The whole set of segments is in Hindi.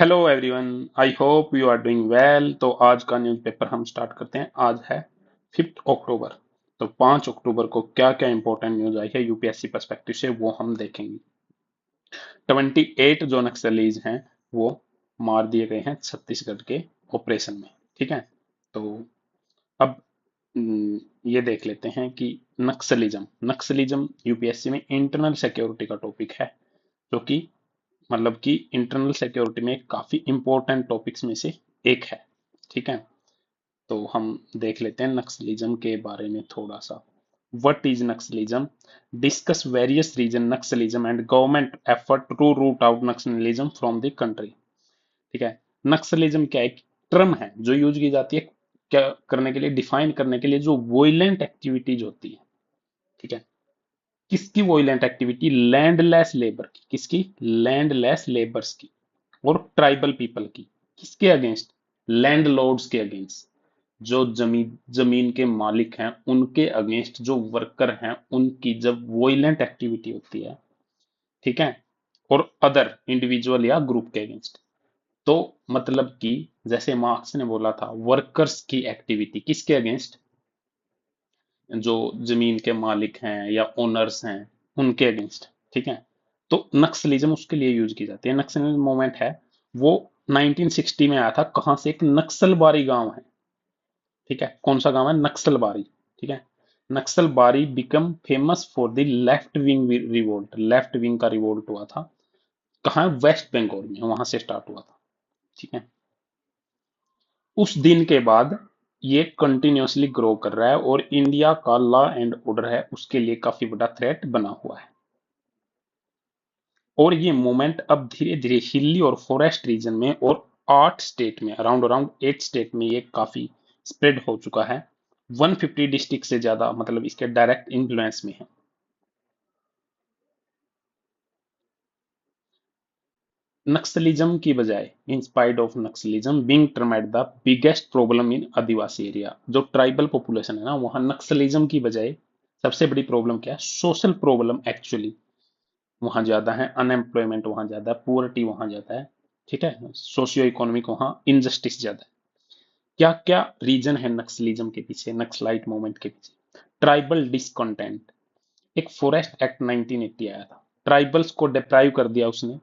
Hello everyone. I hope you are doing well. तो आज का न्यूज़पेपर हम स्टार्ट करते हैं। आज है 5 अक्टूबर। तो 5 अक्टूबर को क्या क्या इंपॉर्टेंट न्यूज आई है यूपीएससी पर्सपेक्टिव से वो हम देखेंगे। 28 जो नक्सलीज हैं वो मार दिए गए हैं छत्तीसगढ़ के ऑपरेशन में। ठीक है। तो अब ये देख लेते हैं कि नक्सलिज्म नक्सलिज्म यूपीएससी में इंटरनल सिक्योरिटी का टॉपिक है, जो कि मतलब कि इंटरनल सिक्योरिटी में काफी इंपॉर्टेंट टॉपिक्स में से एक है। ठीक है। तो हम देख लेते हैं नक्सलिज्म के बारे में थोड़ा सा। What is Naxalism? Discuss various region Naxalism and government effort to root out Naxalism from the country. ठीक है। नक्सलिज्म क्या एक टर्म है जो यूज की जाती है क्या करने के लिए, डिफाइन करने के लिए जो वोयलेंट एक्टिविटीज होती है। ठीक है। किसकी वोयलेंट एक्टिविटी? लैंडलेस लेबर की। किसकी? लैंडलेस लेबर्स की। और ट्राइबल पीपल की। किसके अगेंस्ट? लैंडलॉर्ड्स के अगेंस्ट। जो जमीन जमीन के मालिक हैं उनके अगेंस्ट जो वर्कर हैं उनकी जब वोयलेंट एक्टिविटी होती है। ठीक है। और अदर इंडिविजुअल या ग्रुप के अगेंस्ट। तो मतलब कि जैसे मार्क्स ने बोला था वर्कर्स की एक्टिविटी किसके अगेंस्ट? जो जमीन के मालिक हैं या ओनर्स हैं उनके अगेंस्ट। ठीक है। तो नक्सलिज्म उसके लिए यूज की जाती है। नक्सलिज्म मूवमेंट है वो 1960 में आया था। कहां से? एक नक्सलबारी गांव है। ठीक है। कौन सा गांव है? नक्सलबारी। ठीक है। Naxalbari become famous for the left wing revolt. Left wing का रिवोल्ट हुआ था। कहाँ? वेस्ट बंगाल में, वहां से स्टार्ट हुआ था। ठीक है। उस दिन के बाद ये कंटिन्यूअसली ग्रो कर रहा है और इंडिया का लॉ एंड ऑर्डर है उसके लिए काफी बड़ा थ्रेट बना हुआ है। और ये मूवमेंट अब धीरे धीरे हिली और फॉरेस्ट रीजन में और 8 स्टेट में, अराउंड अराउंड 8 स्टेट में ये काफी स्प्रेड हो चुका है। 150 डिस्ट्रिक्ट से ज्यादा मतलब इसके डायरेक्ट इन्फ्लुएंस में है। नक्सलिज्म की बजाय, इन spite of Naxalism being term at the biggest problem in Adivasi area, जो ट्राइबल पॉपुलेशन है ना वहां नक्सलिज्म की बजाय सबसे बड़ी प्रॉब्लम क्या है? सोशल प्रॉब्लम एक्चुअली वहां ज्यादा है। अनएम्प्लॉयमेंट वहां ज्यादा है, पुअर्टी वहां ज्यादा है। ठीक है। सोशियो इकोनॉमिक वहां इनजस्टिस ज्यादा है। क्या क्या रीजन है नक्सलिज्म के पीछे, नक्सलाइट मूवमेंट के पीछे? Tribal discontent. एक फॉरेस्ट एक्ट 1980 आया था, ट्राइबल्स को डिप्राइव कर दिया उसने,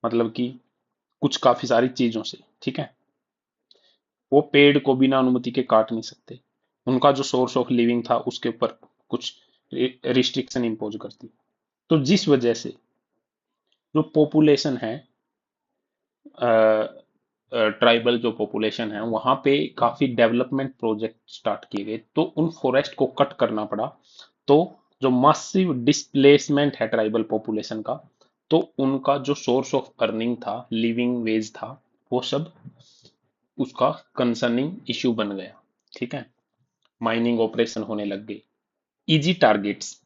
मतलब कि कुछ काफी सारी चीजों से। ठीक है। वो पेड़ को बिना अनुमति के काट नहीं सकते। उनका जो सोर्स ऑफ लिविंग था उसके ऊपर कुछ रिस्ट्रिक्शन इम्पोज करती। तो जिस वजह से जो पॉपुलेशन है, ट्राइबल जो पॉपुलेशन है वहां पे काफी डेवलपमेंट प्रोजेक्ट स्टार्ट किए गए तो उन फॉरेस्ट को कट करना पड़ा। तो जो मासिव डिस्प्लेसमेंट है ट्राइबल पॉपुलेशन का, तो उनका जो सोर्स ऑफ अर्निंग था, लिविंग वेज था, वो सब उसका कंसर्निंग इश्यू बन गया। ठीक है। माइनिंग ऑपरेशन होने लग गए। Easy targets.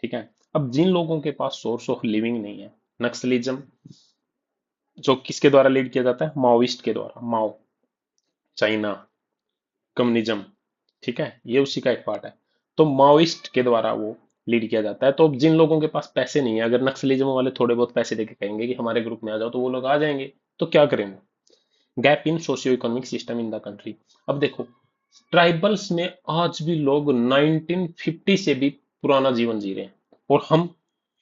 ठीक है। अब जिन लोगों के पास सोर्स ऑफ लिविंग नहीं है, नक्सलिज्म जो किसके द्वारा लीड किया जाता है? माओइस्ट के द्वारा। माओ, चाइना, कम्युनिज्म। ठीक है। ये उसी का एक पार्ट है। तो माओइस्ट के द्वारा वो लीड किया जाता है। तो अब जिन लोगों के पास पैसे नहीं है, अगर नक्सलिज्म वाले थोड़े बहुत पैसे देके कहेंगे कि हमारे ग्रुप में आ जाओ, तो वो लोग आ जाएंगे। तो क्या करेंगे? Gap in socio economic system in the country. अब देखो, ट्राइबल्स में आज भी लोग 1950 से भी पुराना जीवन जी रहे हैं और हम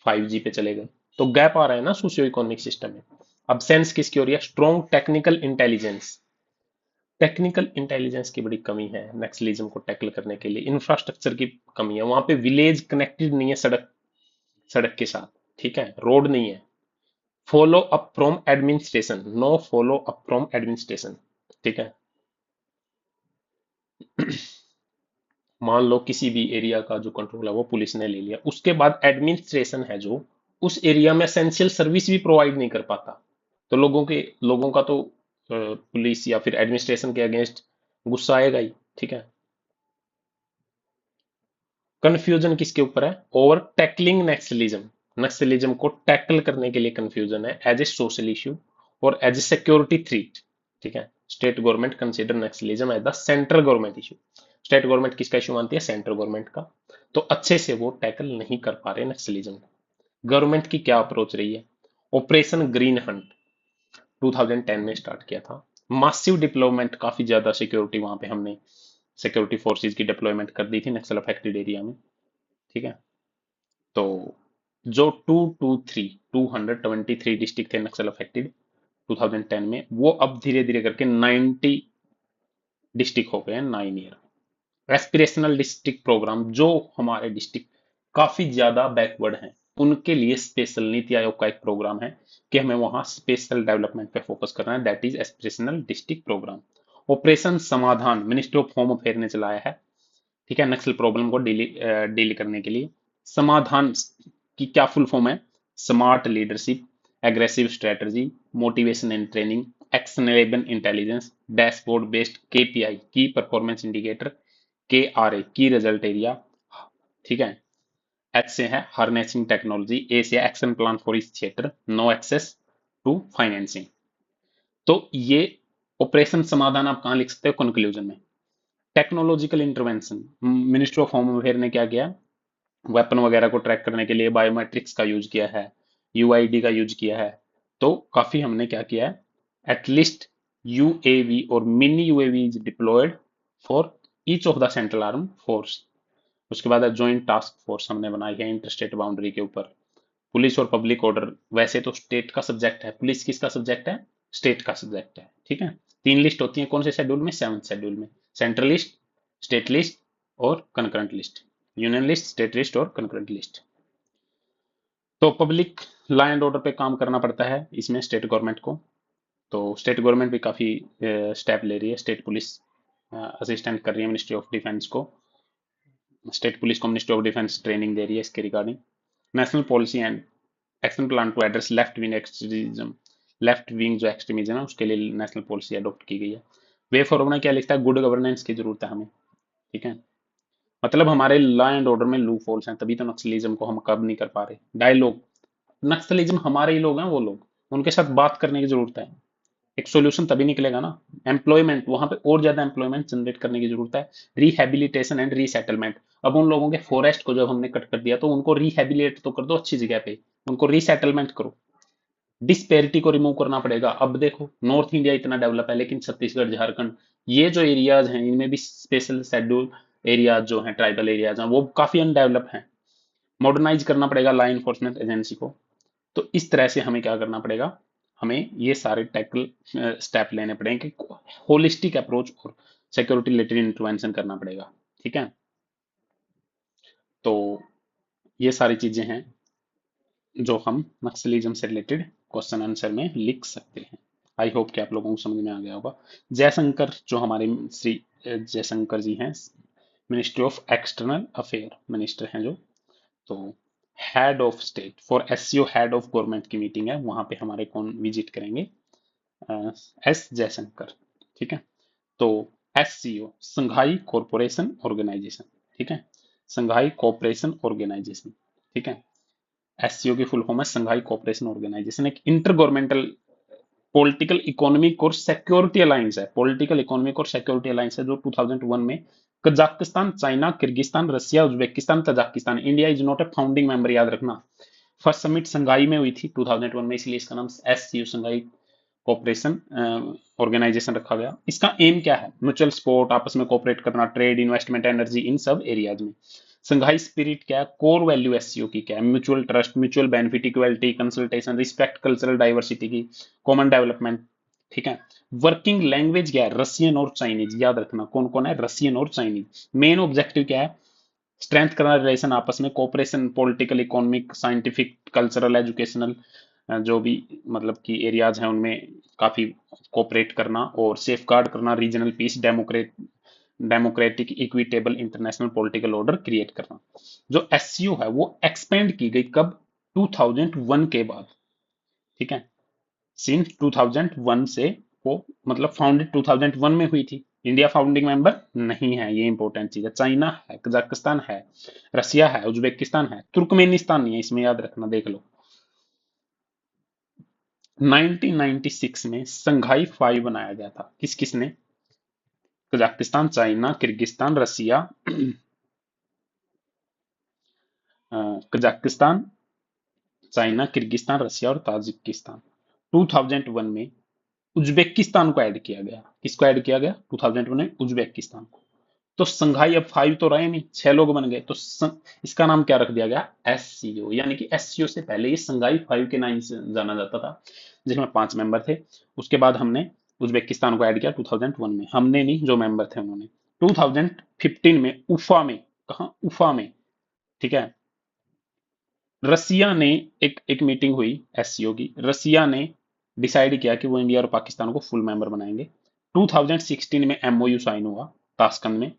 5G पे चले गए। तो गैप आ रहा है ना सोशियो इकोनॉमिक सिस्टम में। अब सेंस किसकी हो रही है? Strong technical intelligence. Technical intelligence की बड़ी कमी है नक्सलिज्म को टैकल करने के लिए। इंफ्रास्ट्रक्चर की कमी है, वहां पे विलेज कनेक्टेड नहीं है सड़क सड़क के साथ। ठीक है। रोड नहीं है। Follow up from administration, no follow up from administration. ठीक है। मान लो किसी भी एरिया का जो कंट्रोल है वो पुलिस ने ले लिया, उसके बाद एडमिनिस्ट्रेशन है जो उस एरिया में एसेंशियल सर्विस भी प्रोवाइड नहीं कर पाता। तो लोगों का तो पुलिस या फिर एडमिनिस्ट्रेशन के अगेंस्ट गुस्सा आएगा ही। ठीक है। कंफ्यूजन किसके ऊपर है? Over tackling Naxalism. नक्सलिज्म को टैकल करने के लिए कंफ्यूजन है एज ए सोशल इशू और एज ए सिक्योरिटी थ्रेट। ठीक है। State government consider Naxalism as the central government issue. State government किसका इशू मानती है? सेंट्रल गवर्नमेंट का। तो अच्छे से वो टैकल नहीं कर पा रहे नक्सलिज्म को। गवर्नमेंट की क्या अप्रोच रही है? Operation green Hunt. 2010 में स्टार्ट किया था। मासिव डिप्लॉयमेंट, काफी ज्यादा सिक्योरिटी वहां पे हमने सिक्योरिटी फोर्सेस की डिप्लॉयमेंट कर दी थी नक्सल अफेक्टेड एरिया में। ठीक है। तो जो 223 डिस्ट्रिक्ट थे नक्सल अफेक्टेड 2010 में, वो अब धीरे धीरे करके 90 डिस्ट्रिक्ट हो गए हैं 9 ईयर। एस्पिरेशनल डिस्ट्रिक्ट प्रोग्राम, जो हमारे डिस्ट्रिक्ट काफी ज्यादा बैकवर्ड हैं उनके लिए स्पेशल नीति आयोग का एक प्रोग्राम है कि हमें वहां स्पेशल डेवलपमेंट पे फोकस करना है, that is aspirational district programme. Operation Samadhan ministry of home affair ने चलाया है। ठीक है, नक्सल प्रॉब्लम को डील करने के लिए। समाधान की क्या फुल फॉर्म है? Smart leadership, aggressive strategy, motivation and training, actionable intelligence, dashboard based KPI की परफॉर्मेंस इंडिकेटर, के आर ए की रिजल्ट एरिया। ठीक है। एच से है हार्नेसिंग टेक्नोलॉजी, ए से action plan for each theatre, no access to financing. तो ये ऑपरेशन समाधान आप कहां लिख सकते हो? कंक्लूजन में। Technological intervention, ministry of home affair ने क्या किया? वेपन वगैरह को ट्रैक करने के लिए बायोमेट्रिक्स का यूज किया है, यूआईडी का यूज किया है। तो काफी हमने क्या किया है? एटलीस्ट यूएवी और mini UAV is deployed for each of the central arm force. उसके बाद ज्वाइंट टास्क फोर्स हमने बनाई है इंटर स्टेट बाउंड्री के ऊपर। पुलिस और पब्लिक ऑर्डर, वैसे तो स्टेट का सब्जेक्ट है, पुलिस किसका सब्जेक्ट है? स्टेट का सब्जेक्ट है। ठीक है। 3 लिस्ट होती है, कौन से शेड्यूल में? 7th शेड्यूल में। सेंट्रल लिस्ट, स्टेट लिस्ट और concurrent list. Union list, state list और कंकरेंट लिस्ट। तो पब्लिक लॉ एंड ऑर्डर पे काम करना पड़ता है इसमें स्टेट गवर्नमेंट को। तो स्टेट गवर्नमेंट भी काफी स्टेप ले रही है। स्टेट पुलिस असिस्टेंट कर रही है मिनिस्ट्री ऑफ डिफेंस को। स्टेट पुलिस को मिनिस्ट्री ऑफ डिफेंस ट्रेनिंग दे रही है इसके regarding. National policy and action plan to address left wing extremism, left wing जो एक्सट्रीमिज्म है उसके लिए नेशनल पॉलिसी अडॉप्ट की गई है। वे फॉरवर्ड में क्या लिखता है? गुड गवर्नेंस की जरूरत है हमें। ठीक है। मतलब हमारे लॉ एंड ऑर्डर में लूप होल्स हैं, तभी तो नक्सलिज्म को हम कब नहीं कर पा रहे। डायलॉग, नक्सलिज्म हमारे ही लोग हैं, वो लोग, उनके साथ बात करने की जरूरत है। एक सॉल्यूशन तभी निकलेगा ना। एम्प्लॉयमेंट, वहां पे और ज्यादा एम्प्लॉयमेंट जनरेट करने की जरूरत है। रिहेबिलिटेशन एंड रीसेटलमेंट, अब उन लोगों के फॉरेस्ट को जब हमने कट कर दिया तो उनको रिहेबिलिटेट तो कर दो अच्छी जगह पे, उनको रीसेटलमेंट करो। डिस्पेरिटी को रिमूव करना पड़ेगा। अब देखो नॉर्थ इंडिया इतना डेवलप है लेकिन छत्तीसगढ़, झारखंड, ये जो एरियाज हैं इनमें भी स्पेशल शेड्यूल एरियाज जो हैं, ट्राइबल एरियाज हैं, वो काफी अनडेवलप हैं। मॉडर्नाइज करना पड़ेगा लॉ इन्फोर्समेंट एजेंसी को। तो इस तरह से हमें क्या करना पड़ेगा? हमें ये सारे टैकल स्टेप लेने पड़ेंगे कि होलिस्टिक अप्रोच और सिक्योरिटी रिलेटेड इंटरवेंशन करना पड़ेगा। ठीक है। तो ये सारी चीजें हैं जो हम नक्सलिज्म से रिलेटेड क्वेश्चन आंसर में लिख सकते हैं। आई होप कि आप लोगों को समझ में आ गया होगा। जयशंकर, जो हमारे श्री जयशंकर जी हैं, ministry of external affair minister हैं जो, तो head of state for SCO, head of government की मीटिंग है, वहां पे हमारे कौन विजिट करेंगे? एस जयशंकर। ठीक है। तो एससीओ, संघाई कॉरपोरेशन ऑर्गेनाइजेशन। ठीक है, संघाई कॉपरेशन ऑर्गेनाइजेशन। ठीक है। एससीओ की फुल फॉर्म है संघाई कोऑपरेशन ऑर्गेनाइजेशन, एक इंटर गवर्नमेंटल पॉलिटिकल इकोनॉमिक और सिक्योरिटी अलायंस है। पॉलिटिकल इकोनॉमिक और सिक्योरिटी अलायंस है जो 2001 में Kazakhstan, China, Kyrgyzstan, Russia, Uzbekistan, Tajikistan, India is not a founding member, याद रखना। फर्स्ट समिट संघाई में हुई थी 2001 में, इसलिए इसका नाम एससीओ संघाई कोऑपरेशन ऑर्गेनाइजेशन रखा गया। इसका एम क्या है? म्यूचुअल सपोर्ट, आपस में कोऑपरेट करना, ट्रेड, इन्वेस्टमेंट, एनर्जी, इन सब एरियाज में। संघाई स्पिरिट क्या है? कोर वैल्यू एससीओ की क्या है? Mutual trust, mutual benefit, equality, consultation, respect cultural diversity की, कॉमन डेवलपमेंट। ठीक है। वर्किंग लैंग्वेज क्या है? रशियन और चाइनीज, याद रखना कौन कौन है? रशियन और चाइनीज। मेन ऑब्जेक्टिव क्या है? स्ट्रेंथ करना रिलेशन आपस में, cooperation, political, economic, scientific, cultural, educational, जो भी मतलब की एरियाज हैं उनमें काफी कोऑपरेट करना और सेफ गार्ड करना, regional piece, democratic, equitable international political order create करना। जो एससीओ है वो एक्सपेंड की गई कब? 2001 के बाद। ठीक है। सिंस 2001 से वो मतलब फाउंडेड 2001 में हुई थी। इंडिया फाउंडिंग मेंबर नहीं है, ये इंपॉर्टेंट चीज है। चाइना है, कजाकिस्तान है, रसिया है, उज्बेकिस्तान है, तुर्कमेनिस्तान नहीं है इसमें, याद रखना, देख लो। 1996 में संघाई 5 बनाया गया था। किस किस ने? कजाकिस्तान, चाइना, किर्गिस्तान, रसिया, कजाकिस्तान, चाइना, किर्गिस्तान, रसिया और ताजिकिस्तान। 2001 में उज्बेकिस्तान को ऐड किया गया। किसको ऐड किया गया 2001 में? उज्बेकिस्तान को। तो संघाई अब 5 तो रहे नहीं, 6 लोग बन गए, तो इसका नाम क्या रख दिया गया? एससीओ। यानी कि एससीओ से पहले ये संघाई 5 के नाम से जाना जाता था, जिसमें 5 मेंबर थे। उसके बाद हमने उज्बेकिस्तान को ऐड किया 2001 में। हमने नहीं, जो मेंबर थे उन्होंने। 2015 में उफा में, कहा उफा में, ठीक है, रसिया ने एक एक मीटिंग हुई एससीओ की। रसिया ने डिसाइड किया कि वो इंडिया और पाकिस्तान को फुल मेंबर बनाएंगे। 2016 में एमओयू साइन हुआ ताशकंद में।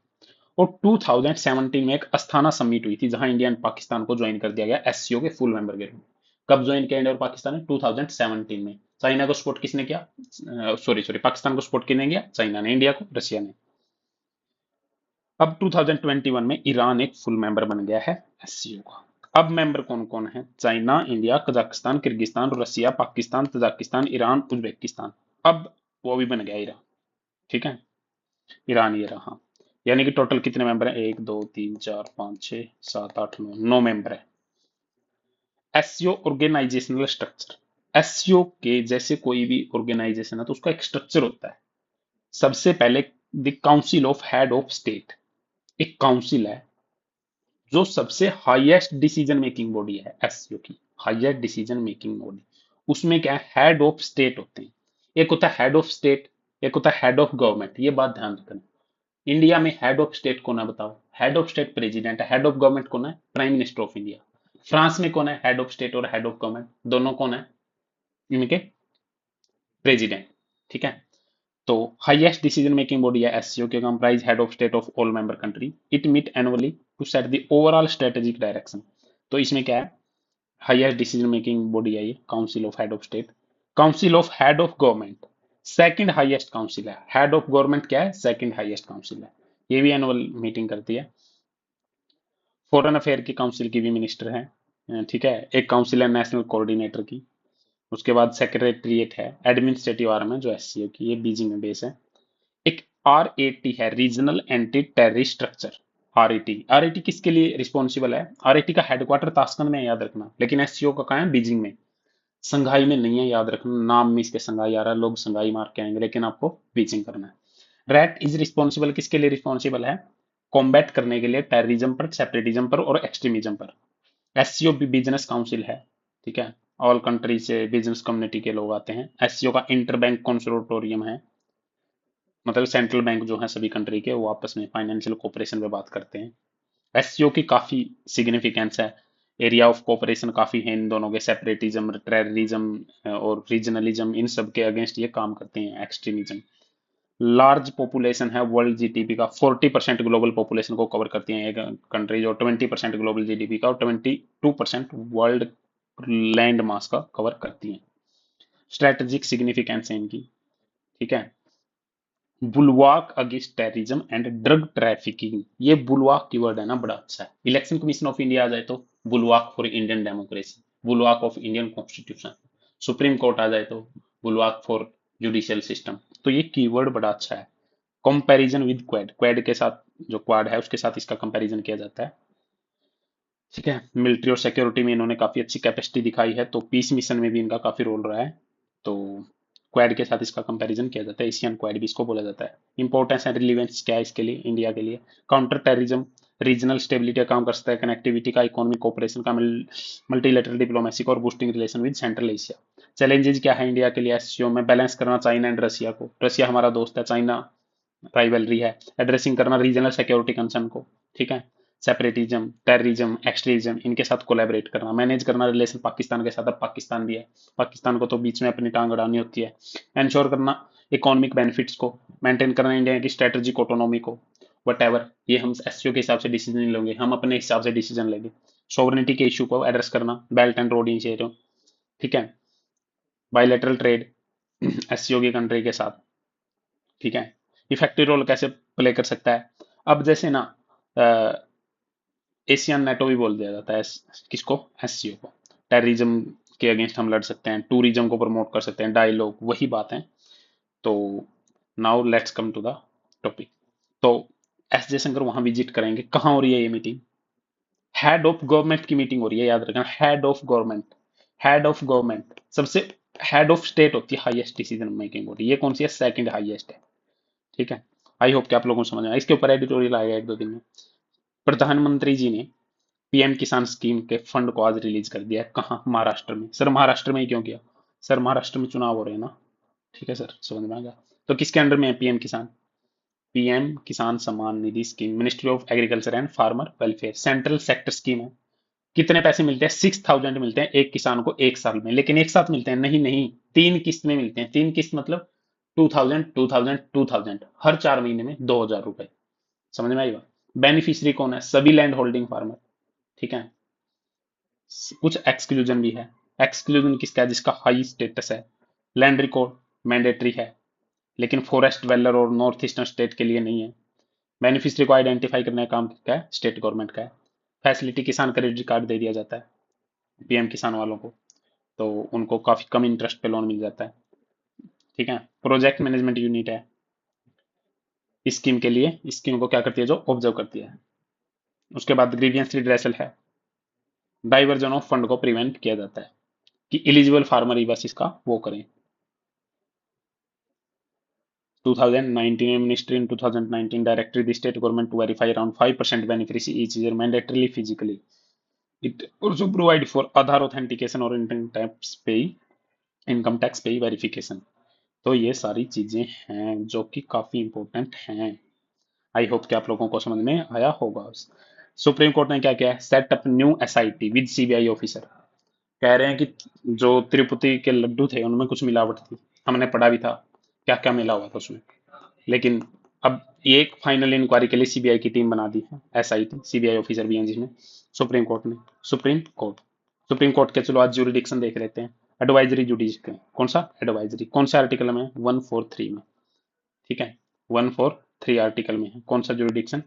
और 2017 में एक अस्थाना समिट हुई थी, जहां इंडिया एंड पाकिस्तान को ज्वाइन कर दिया गया एससीओ के फुल मेंबर के रूप में। कब ज्वाइन किया इंडिया और पाकिस्तान ने? 2017 में। चाइना को सपोर्ट किसने किया? सॉरी सॉरी, पाकिस्तान को सपोर्ट किसने किया? चाइना ने। इंडिया को रशिया ने। अब 2021 में ईरान एक फुल मेंबर बन गया है एससीओ का। अब मेंबर कौन कौन है? चाइना, इंडिया, कजाकिस्तान, किर्गिस्तान, रसिया, पाकिस्तान, तजाकिस्तान, ईरान, उज्बेकिस्तान। अब वो भी बन गया ईरान। ठीक है, ईरान ये रहा। यानी कि टोटल कितने मेंबर हैं? 1 2 3 4 5 6 7 8 9 मेंबर है। SCO organisational structure. एससीओ के जैसे कोई भी ऑर्गेनाइजेशन है तो उसका एक स्ट्रक्चर होता है। सबसे पहले the council of head of state, एक काउंसिल है जो सबसे हाईएस्ट डिसीजन मेकिंग बॉडी है एससीओ की। हाईएस्ट डिसीजन मेकिंग बॉडी, उसमें क्या है? हेड ऑफ स्टेट होते हैं। एक होता है हेड ऑफ स्टेट, एक होता है हेड ऑफ गवर्नमेंट। ये बात ध्यान रखना। इंडिया में हेड ऑफ स्टेट कौन है बताओ? हेड ऑफ स्टेट प्रेसिडेंट है। हेड ऑफ गवर्नमेंट कौन है? Prime minister of India. France में कौन है हेड ऑफ स्टेट और हेड ऑफ गवर्नमेंट? दोनों कौन है? इनके प्रेसिडेंट। ठीक है। तो हाईएस्ट डिसीजन मेकिंग बॉडी है एससीओ के, comprise head of state of all member country. It meet annually to set the overall strategic direction. तो इसमें क्या है? हाईएस्ट डिसीजन मेकिंग बॉडी है ये, council of head of state. Council of head of government second highest council है। हेड ऑफ गवर्नमेंट क्या है? सेकंड हाईएस्ट काउंसिल है। ये भी एनुअल मीटिंग करती है। फॉरेन अफेयर की काउंसिल की भी मिनिस्टर है। ठीक है। एक काउंसिल है नेशनल कोऑर्डिनेटर की। उसके बाद सेक्रेटरीट है। एडमिनिस्ट्रेटिव आर्म है जो एससीओ की, ये बीजिंग में बेस है। एक आरएटी है, regional anti terrorist structure. RAT, RAT किसके लिए रिस्पॉन्सिबल है? आरएटी का हेडक्वार्टर ताशकंद में है, याद रखना। लेकिन एससीओ का कहाँ है? बीजिंग में। संघाई में नहीं है, याद रखना। नाम में इसके संघाई आ रहा है, लोग संघाई मार के आएंगे, लेकिन आपको बीजिंग करना है। रैट इज रिस्पॉन्सिबल, किसके लिए रिस्पॉन्सिबल है? कॉम्बैट करने के लिए टेररिज्म पर, सेपरेटिज्म पर और एक्सट्रीमिज्म पर। एससीओ भी बिजनेस काउंसिल है। ठीक है। ऑल कंट्री से बिजनेस कम्युनिटी के लोग आते हैं। एससीओ का इंटर बैंक कंसोर्टियम है, मतलब सेंट्रल बैंक जो है सभी कंट्री के, वो आपस में फाइनेंशियल कोऑपरेशन पे बात करते हैं। एससीओ की काफी सिग्निफिकेंस है। एरिया ऑफ कोऑपरेशन काफी है इन दोनों के। सेपरेटिज्म, टेररिज्म और रीजनलिज्म, इन सब के अगेंस्ट ये काम करते हैं। एक्सट्रीमिज्म। लार्ज पॉपुलेशन है, वर्ल्ड जीडीपी का 40% ग्लोबल पॉपुलेशन को कवर करती है एक कंट्री, और 20% ग्लोबल जीडीपी का और 22% वर्ल्ड लैंड मास का कवर करती है। स्ट्रेटेजिक सिग्निफिकेंस है इनकी। ठीक है। Bulwark against terrorism and drug trafficking, ये बुलवाक कीवर्ड है ना, बड़ा अच्छा है। इलेक्शन कमीशन ऑफ इंडिया आ जाए तो bulwark for Indian democracy, bulwark of Indian constitution. Supreme Court आ जाए तो बुलवाक फॉर जुडिशियल सिस्टम। तो ये कीवर्ड बड़ा अच्छा है। कंपैरिजन विद क्वाड, क्वाड के साथ, जो क्वाड है उसके साथ इसका कंपैरिजन किया जाता है। ठीक है। मिलिट्री और सिक्योरिटी में इन्होंने काफी अच्छी कैपेसिटी दिखाई है, तो पीस मिशन में भी इनका काफी रोल रहा है। तो क्वाड के साथ इसका कंपैरिजन किया जाता है। एशियन क्वाड भी इसको बोला जाता है। इंपॉर्टेंस एंड रिलीवेंस क्या है इसके लिए, इंडिया के लिए? काउंटर टेररिज्म, रीजनल स्टेबिलिटी का काम कर सकता है, कनेक्टिविटी का, इकोनॉमिक कोऑपरेशन का, मल्टीलेटरल डिप्लोमेसी का, और boosting relation with central Asia. Challenges क्या है इंडिया के लिए एससीओ में? बैलेंस करना चाइना एंड रशिया को। रशिया हमारा दोस्त है, चाइना राइवलरी है। एड्रेसिंग करना रीजनल सिक्योरिटी कंसर्न को। ठीक है। सेपरेटिज्म, टेररिज्म, एक्सट्रीमिज्म, इनके साथ कोलैबोरेट करना। मैनेज करना रिलेशन पाकिस्तान के साथ, अब पाकिस्तान भी है, पाकिस्तान को तो बीच में अपनी टांग अड़ानी होती है। इंश्योर करना इकोनॉमिक बेनिफिट्स को, मेंटेन करना इंडिया की स्ट्रेटेजिक ऑटोनॉमी को। वट एवर, ये हम एससीओ के हिसाब से डिसीजन नहीं लेंगे, हम अपने हिसाब से डिसीजन लेंगे। सोवरेनिटी के इशू को एड्रेस करना, बेल्ट एंड रोड इनिशिएटिव। ठीक है। बायलैटरल ट्रेड एससीओ की कंट्री के साथ। ठीक है। इफेक्टिव रोल कैसे प्ले कर सकता है? अब जैसे ना, एशियन नेटो भी बोल दिया जाता है किसको? एससीओ को। टेररिज्म के अगेंस्ट हम लड़ सकते हैं, टूरिज्म को प्रमोट कर सकते हैं, डायलॉग, वही बात है। तो now let's come to the topic. तो एस जयशंकर वहां विजिट करेंगे। कहाँ हो रही है ये मीटिंग? हेड ऑफ गवर्नमेंट की मीटिंग हो रही है, याद रखना। Head of government, head of government सबसे हेड ऑफ स्टेट होती है हाईएस्ट डिसीजन मेकिंग बॉडी, ये कौन सी है? सेकंड हाईएस्ट है। ठीक है, आई होप कि आप लोगों को समझ में आया। इसके ऊपर एडिटोरियल आएगा एक दो दिन में। प्रधानमंत्री जी ने पीएम किसान स्कीम के फंड को आज रिलीज कर दिया है। कहाँ? महाराष्ट्र में। सर महाराष्ट्र में ही क्यों किया? सर महाराष्ट्र में चुनाव हो रहे हैं ना। ठीक है सर, समझ में आ गया। तो किसके अंडर में है पीएम किसान? PM Kisan Samman Nidhi scheme, Ministry of Agriculture and Farmer Welfare, central sector scheme है। कितने पैसे मिलते हैं? 6000 मिलते हैं एक किसान को एक साल में। लेकिन एक साथ मिलते हैं? नहीं नहीं, तीन किस्त में मिलते हैं। तीन किस्त मतलब 2000 2000 2000, हर 4 महीने में 2000 रुपए। समझ में आई बात? बेनिफिशियरी कौन है? सभी लैंड होल्डिंग फार्मर। ठीक है, कुछ एक्सक्लूजन भी है। एक्सक्लूजन किसका है? जिसका हाई स्टेटस है। लैंड रिकॉर्ड मैंडेटरी है, लेकिन फॉरेस्ट वेलर और नॉर्थ ईस्टर्न स्टेट के लिए नहीं है। बेनिफिशियरी को आइडेंटिफाई करने का काम किसका है? स्टेट गवर्नमेंट का है। फैसिलिटी किसान क्रेडिट कार्ड दे दिया जाता है पीएम किसान वालों को, तो उनको काफी कम इंटरेस्ट पे लोन मिल जाता है। ठीक है, प्रोजेक्ट मैनेजमेंट यूनिट है इस स्कीम के लिए। इस स्कीम को क्या करती है? जो ऑब्जर्व करती है। उसके बाद ग्रीवियंस रिड्रेसल है। डाइवर्जन ऑफ फंड को प्रिवेंट किया जाता है कि एलिजिबल फार्मर ही बस इसका वो करें। 2019 में ministry in 2019 directory the state government to verify around 5% beneficiaries each year mandatorily physically. It also provide for Aadhaar authentication और इनकम टैक्स पे वेरिफिकेशन। तो ये सारी चीजें हैं जो कि काफी इंपॉर्टेंट हैं। आई होप कि आप लोगों को समझ में आया होगा। सुप्रीम कोर्ट ने क्या किया है? Set up new SIT with CBI officer. कह रहे हैं कि जो तिरुपति के लड्डू थे उनमें कुछ मिलावट थी, हमने पढ़ा भी था क्या क्या मिला हुआ था उसमें। लेकिन अब ये एक फाइनल इंक्वायरी के लिए सीबीआई की टीम बना दी है, एसआईटी, सीबीआई ऑफिसर भी हैं जिसमें। सुप्रीम कोर्ट ने, सुप्रीम कोर्ट के, चलो आज जुरिडिक्शन देख लेते हैं। एडवाइजरी जुडिक्शन, कौन सा एडवाइजरी? कौन सा आर्टिकल में? 143 में। ठीक है, 143 आर्टिकल में है। कौन सा जुरिडिक्शन?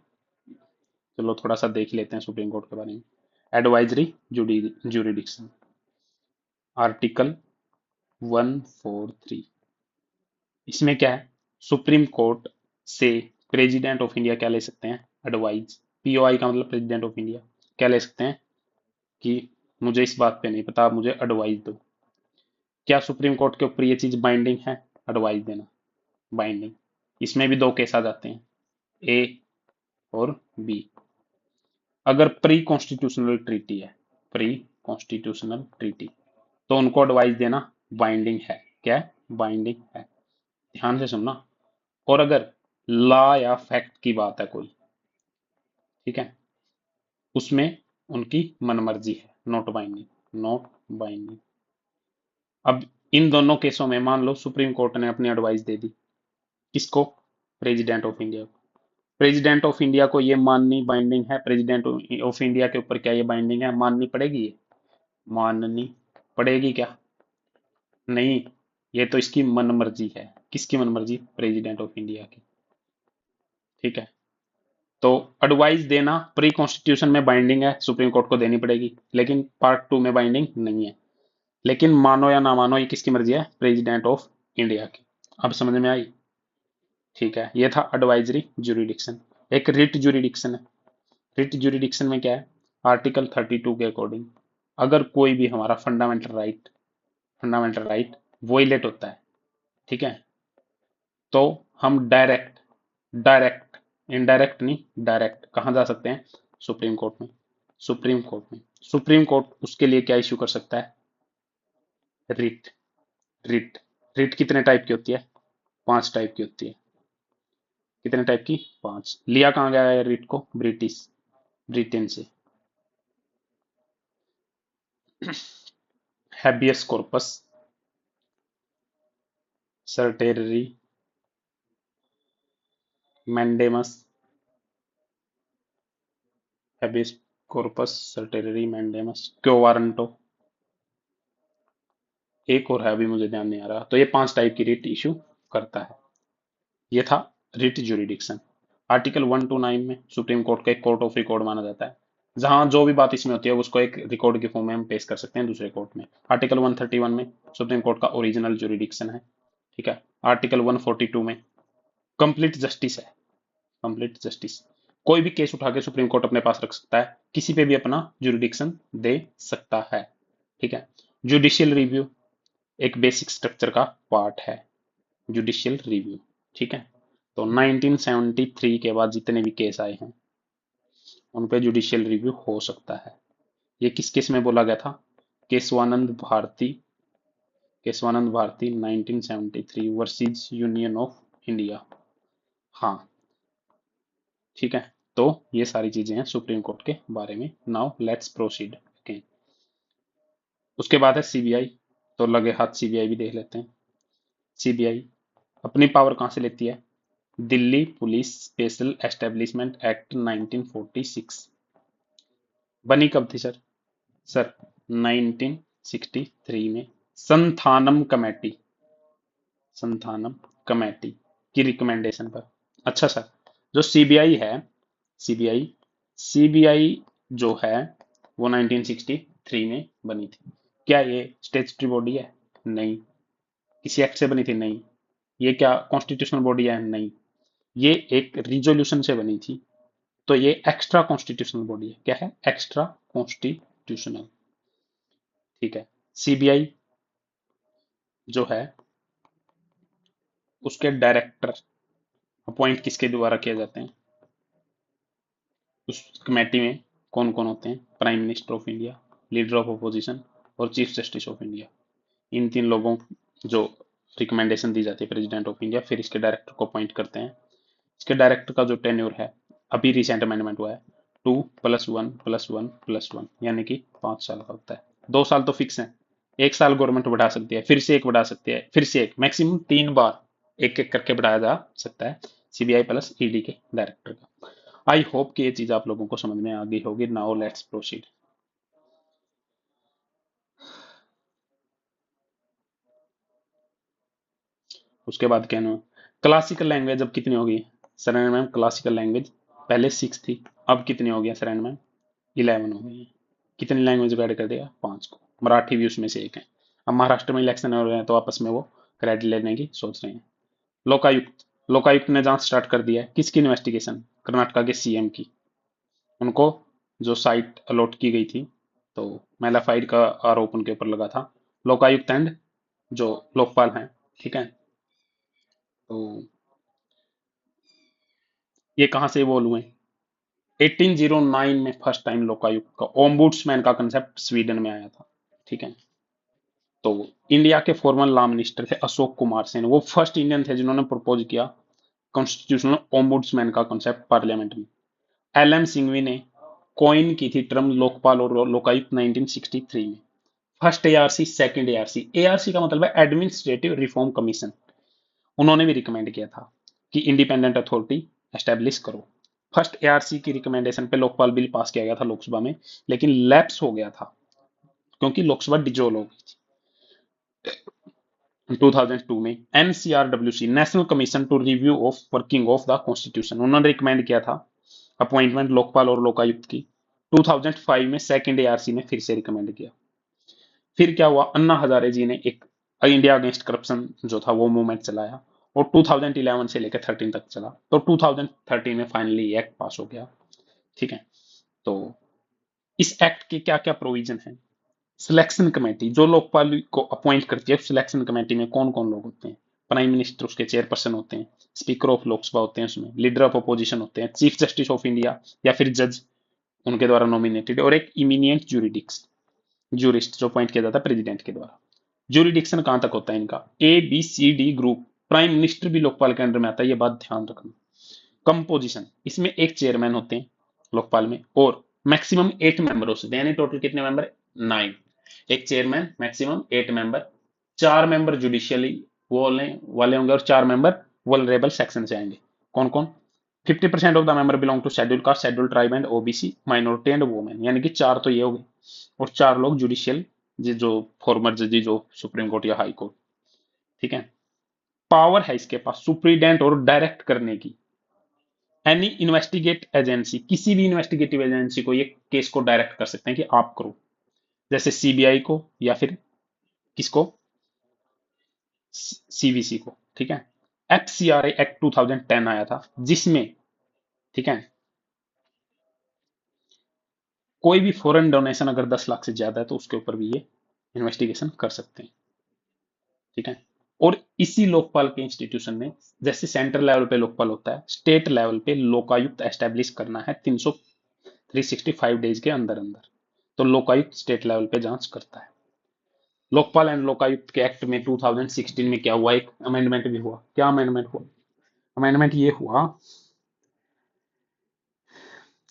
चलो थोड़ा सा देख लेते हैं सुप्रीम कोर्ट के बारे में। Advisory jurisdiction, article 143। इसमें क्या है? सुप्रीम कोर्ट से प्रेसिडेंट ऑफ इंडिया क्या ले सकते हैं? एडवाइज। पीओआई का मतलब प्रेसिडेंट ऑफ इंडिया क्या ले सकते हैं कि मुझे इस बात पे नहीं पता, आप मुझे एडवाइस दो। क्या सुप्रीम कोर्ट के ऊपर ये चीज बाइंडिंग है? एडवाइस देना बाइंडिंग। इसमें भी दो केस आ जाते हैं, ए और बी। अगर प्री कॉन्स्टिट्यूशनल ट्रीटी है, प्री कॉन्स्टिट्यूशनल ट्रीटी, तो उनको एडवाइस देना बाइंडिंग है। क्या है? बाइंडिंग है। ध्यान से सुनना। और अगर लॉ या फैक्ट की बात है कोई, ठीक है, उसमें उनकी मनमर्जी है, नॉट बाइंडिंग, नॉट बाइंडिंग। अब इन दोनों केसों में मान लो सुप्रीम कोर्ट ने अपनी एडवाइस दे दी, किसको? प्रेसिडेंट ऑफ इंडिया को। प्रेसिडेंट ऑफ इंडिया को ये माननी बाइंडिंग है? प्रेसिडेंट ऑफ इंडिया के ऊपर क्या ये बाइंडिंग है? माननी पड़ेगी ये? माननी पड़ेगी क्या? नहीं, ये तो इसकी मनमर्जी है। किसकी मनमर्जी? प्रेसिडेंट ऑफ इंडिया की। ठीक है, तो एडवाइस देना प्री कॉन्स्टिट्यूशन में बाइंडिंग है, सुप्रीम कोर्ट को देनी पड़ेगी, लेकिन पार्ट 2 में बाइंडिंग नहीं है। लेकिन मानो या ना मानो, ये किसकी मर्जी है? प्रेसिडेंट ऑफ इंडिया की। अब समझ में आई? ठीक है, ये था एडवाइजरी जुरिडिक्शन। एक रिट जुरिडिक्शन है। रिट जुरिडिक्शन में क्या है? आर्टिकल 32 के अकॉर्डिंग अगर कोई भी हमारा फंडामेंटल राइट वोइलेट होता है, ठीक है, तो हम डायरेक्ट, इनडायरेक्ट नहीं, डायरेक्ट कहाँ जा सकते हैं? सुप्रीम कोर्ट में। सुप्रीम कोर्ट में, सुप्रीम कोर्ट उसके लिए क्या इश्यू कर सकता है? रिट। रिट। रिट कितने टाइप की होती है? 5 टाइप की होती है। कितने टाइप की? 5। लिया कहाँ गया है रिट को? ब्रिटेन से। Habeas corpus, certiorari, mandamus, habeas corpus, certiorari, mandamus, quo warranto, एक और है अभी मुझे ध्यान नहीं आ रहा। तो ये 5 टाइप की रिट इशू करता है। ये था रिट जुरिडिक्शन। आर्टिकल 129 में सुप्रीम कोर्ट का एक कोर्ट ऑफ रिकॉर्ड माना जाता है, जहां जो भी बात इसमें होती है उसको एक रिकॉर्ड के फॉर्म में हम पेश कर सकते हैं दूसरे कोर्ट में। आर्टिकल 131 में सुप्रीम कोर्ट का ओरिजिनल जुरिडिक्शन है। ठीक है, आर्टिकल 142 में कंप्लीट जस्टिस है। कंप्लीट जस्टिस, कोई भी केस उठा के सुप्रीम कोर्ट अपने पास रख सकता है, किसी पे भी अपना जुरिडिक्शन दे सकता है। ठीक है, जुडिशियल रिव्यू, एक बेसिक स्ट्रक्चर का पार्ट है जुडिशियल रिव्यू। ठीक है, तो 1973 के बाद जितने भी केस आए हैं उन पे जुडिशियल रिव्यू हो सकता है। ये किस केस में बोला गया था? Kesavananda Bharati, Kesavananda Bharati 1973 versus union of India. हाँ, ठीक है। तो ये सारी चीजें हैं सुप्रीम कोर्ट के बारे में। Now let's proceed again. उसके बाद है सीबीआई। तो लगे हाथ सीबीआई भी देख लेते हैं। सीबीआई अपनी पावर कहाँ से लेती है? Delhi police special establishment act 1946। बनी कब थी सर? सर 1963 में संथानम कमेटी, संथानम कमेटी की रिकमेंडेशन पर। अच्छा सर, जो सीबीआई है, सीबीआई सीबीआई जो है वो 1963 में बनी थी। क्या ये स्टेचुटरी बॉडी है? नहीं। किसी एक्ट से बनी थी? नहीं। ये क्या कॉन्स्टिट्यूशनल बॉडी है? नहीं। ये एक रिजोल्यूशन से बनी थी। तो ये एक्स्ट्रा कॉन्स्टिट्यूशनल बॉडी है। क्या है? Extra constitutional. ठीक है। सीबीआई जो है उसके डायरेक्टर अपॉइंट किसके द्वारा किए जाते हैं? उस कमेटी में कौन कौन होते हैं? Prime minister of India, leader of opposition और चीफ जस्टिस ऑफ इंडिया। इन तीन लोगों जो रिकमेंडेशन दी जाती है प्रेसिडेंट ऑफ इंडिया, फिर इसके डायरेक्टर को अपॉइंट करते हैं। इसके डायरेक्टर का जो टेन्योर है, अभी रिसेंट अमेंडमेंट हुआ है, 2+1+1+1, यानी कि 5 साल का होता है। 2 साल तो फिक्स है, 1 साल गवर्नमेंट बढ़ा सकती है, फिर से एक बढ़ा सकती है, फिर से एक, मैक्सिमम 3 बार एक एक करके बढ़ाया जा सकता है सीबीआई प्लस ईडी के डायरेक्टर का। आई होप कि ये चीज आप लोगों को समझ में आ गई होगी। Now let's proceed. उसके बाद कहना, क्लासिकल लैंग्वेज अब कितनी होगी? सर मैम क्लासिकल लैंग्वेज पहले 6 थी, अब कितनी हो गया सर मैम? 11 हो गई है। कितनी लैंग्वेज को ऐड कर दिया? 5 को। मराठी भी उसमें से एक है। अब महाराष्ट्र में इलेक्शन हो रहे हैं तो आपस में वो क्रेडिट लेने की सोच रहे हैं। लोकायुक्त, लोकायुक्त ने जांच स्टार्ट कर दिया है। किसकी इन्वेस्टिगेशन? कर्नाटका के सीएम की। उनको जो साइट अलॉट की गई थी, तो मेलाफाइड का आरोप उनके ऊपर लगा था। लोकायुक्त एंड जो लोकपाल हैं, ठीक है, तो ये कहाँ से इवॉल्व हुए? 1809 में फर्स्ट टाइम लोकायुक्त का, ओम्बुड्समैन का कंसेप्ट स्वीडन में आया था। ठीक है, तो इंडिया के फॉर्मर लॉ मिनिस्टर थे अशोक कुमार सेन। वो फर्स्ट इंडियन थे जिन्होंने प्रपोज किया कॉन्स्टिट्यूशनल ओम्बुड्समैन का कंसेप्ट पार्लियामेंट में। एल एम सिंघवी ने कॉइन की थी टर्म लोकपाल और लोकायुक्त 1963 में। First ARC, second ARC. ARC का मतलब है एडमिनिस्ट्रेटिव रिफॉर्म कमीशन। उन्होंने भी रिकमेंड किया था कि इंडिपेंडेंट अथॉरिटी एस्टेब्लिश करो। फर्स्ट एआरसी की रिकमेंडेशन पे लोकपाल बिल पास किया गया था लोकसभा में, लेकिन लैप्स हो गया था क्योंकि लोकसभा डिजोल्व हो गई थी 2002 में। NCRWC, National Commission to review of working of the Constitution, उन्होंने रिकमेंड किया था अपॉइंटमेंट लोकपाल और लोकायुक्त की। 2005 में सेकंड एआरसी ने फिर से रिकमेंड किया। फिर क्या हुआ? अन्ना हजारे जी ने एक इंडिया अगेंस्ट करप्शन जो था वो मूवमेंट चलाया, और 2011 से लेकर 13 तक चला। तो 2013 में फाइनली एक्ट पास हो गया। ठीक है, तो इस एक्ट के क्या क्या प्रोविजन है? सिलेक्शन कमेटी जो लोकपाल को अपॉइंट करती है, सिलेक्शन कमेटी में कौन कौन लोग होते हैं? प्राइम मिनिस्टर उसके चेयरपर्सन होते हैं, स्पीकर ऑफ लोकसभा होते हैं उसमें, लीडर ऑफ अपोजिशन होते हैं, चीफ जस्टिस ऑफ इंडिया या फिर जज उनके द्वारा नॉमिनेटेड, और एक इमिनियंट जूरिडिक्स, जूरिस्ट जो अपॉइंट किया जाता है प्रेसिडेंट के द्वारा। जूरिडिक्शन कहां तक होता है इनका? ABCD group. प्राइम मिनिस्टर भी लोकपाल के अंडर में आता है, ये बात ध्यान रखना। कंपोजिशन, इसमें एक चेयरमैन होते हैं लोकपाल में, और मैक्सिमम 8 मेंबर होते हैं, यानी टोटल कितने मेंबर? 9। एक chairman, maximum 8 member. 4 member judicially वो वाले होंगे और 4 मेंबर वल्नरेबल सेक्शन से आएंगे। कौन कौन? 50% of the member belong to schedule caste, schedule tribe and OBC, minority and women, यानी कि 4 तो ये हो गए, और 4 लोग जुडिशियल जो फॉर्मर जज जो सुप्रीम कोर्ट या हाई कोर्ट। ठीक है, पावर है इसके पास सुप्रीडेंट और डायरेक्ट करने की। एनी इन्वेस्टिगेट एजेंसी, किसी भी इन्वेस्टिगेटिव एजेंसी को ये केस को डायरेक्ट कर सकते हैं कि आप करो, जैसे सीबीआई को या फिर किसको? सीवीसी को। ठीक है, FCRA एक्ट 2010 आया था जिसमें, ठीक है, कोई भी फॉरेन डोनेशन अगर 10 लाख से ज्यादा है तो उसके ऊपर भी ये इन्वेस्टिगेशन कर सकते हैं। ठीक है। और इसी लोकपाल के इंस्टीट्यूशन में, जैसे सेंट्रल लेवल पे लोकपाल होता है, स्टेट लेवल पे लोकायुक्त एस्टेब्लिश करना है 365 डेज के अंदर अंदर। तो लोकायुक्त स्टेट लेवल पे जांच करता है। लोकपाल एंड लोकायुक्त के एक्ट में 2016 में क्या हुआ, एक अमेंडमेंट भी हुआ। क्या अमेंडमेंट हुआ? अमेंडमेंट ये हुआ,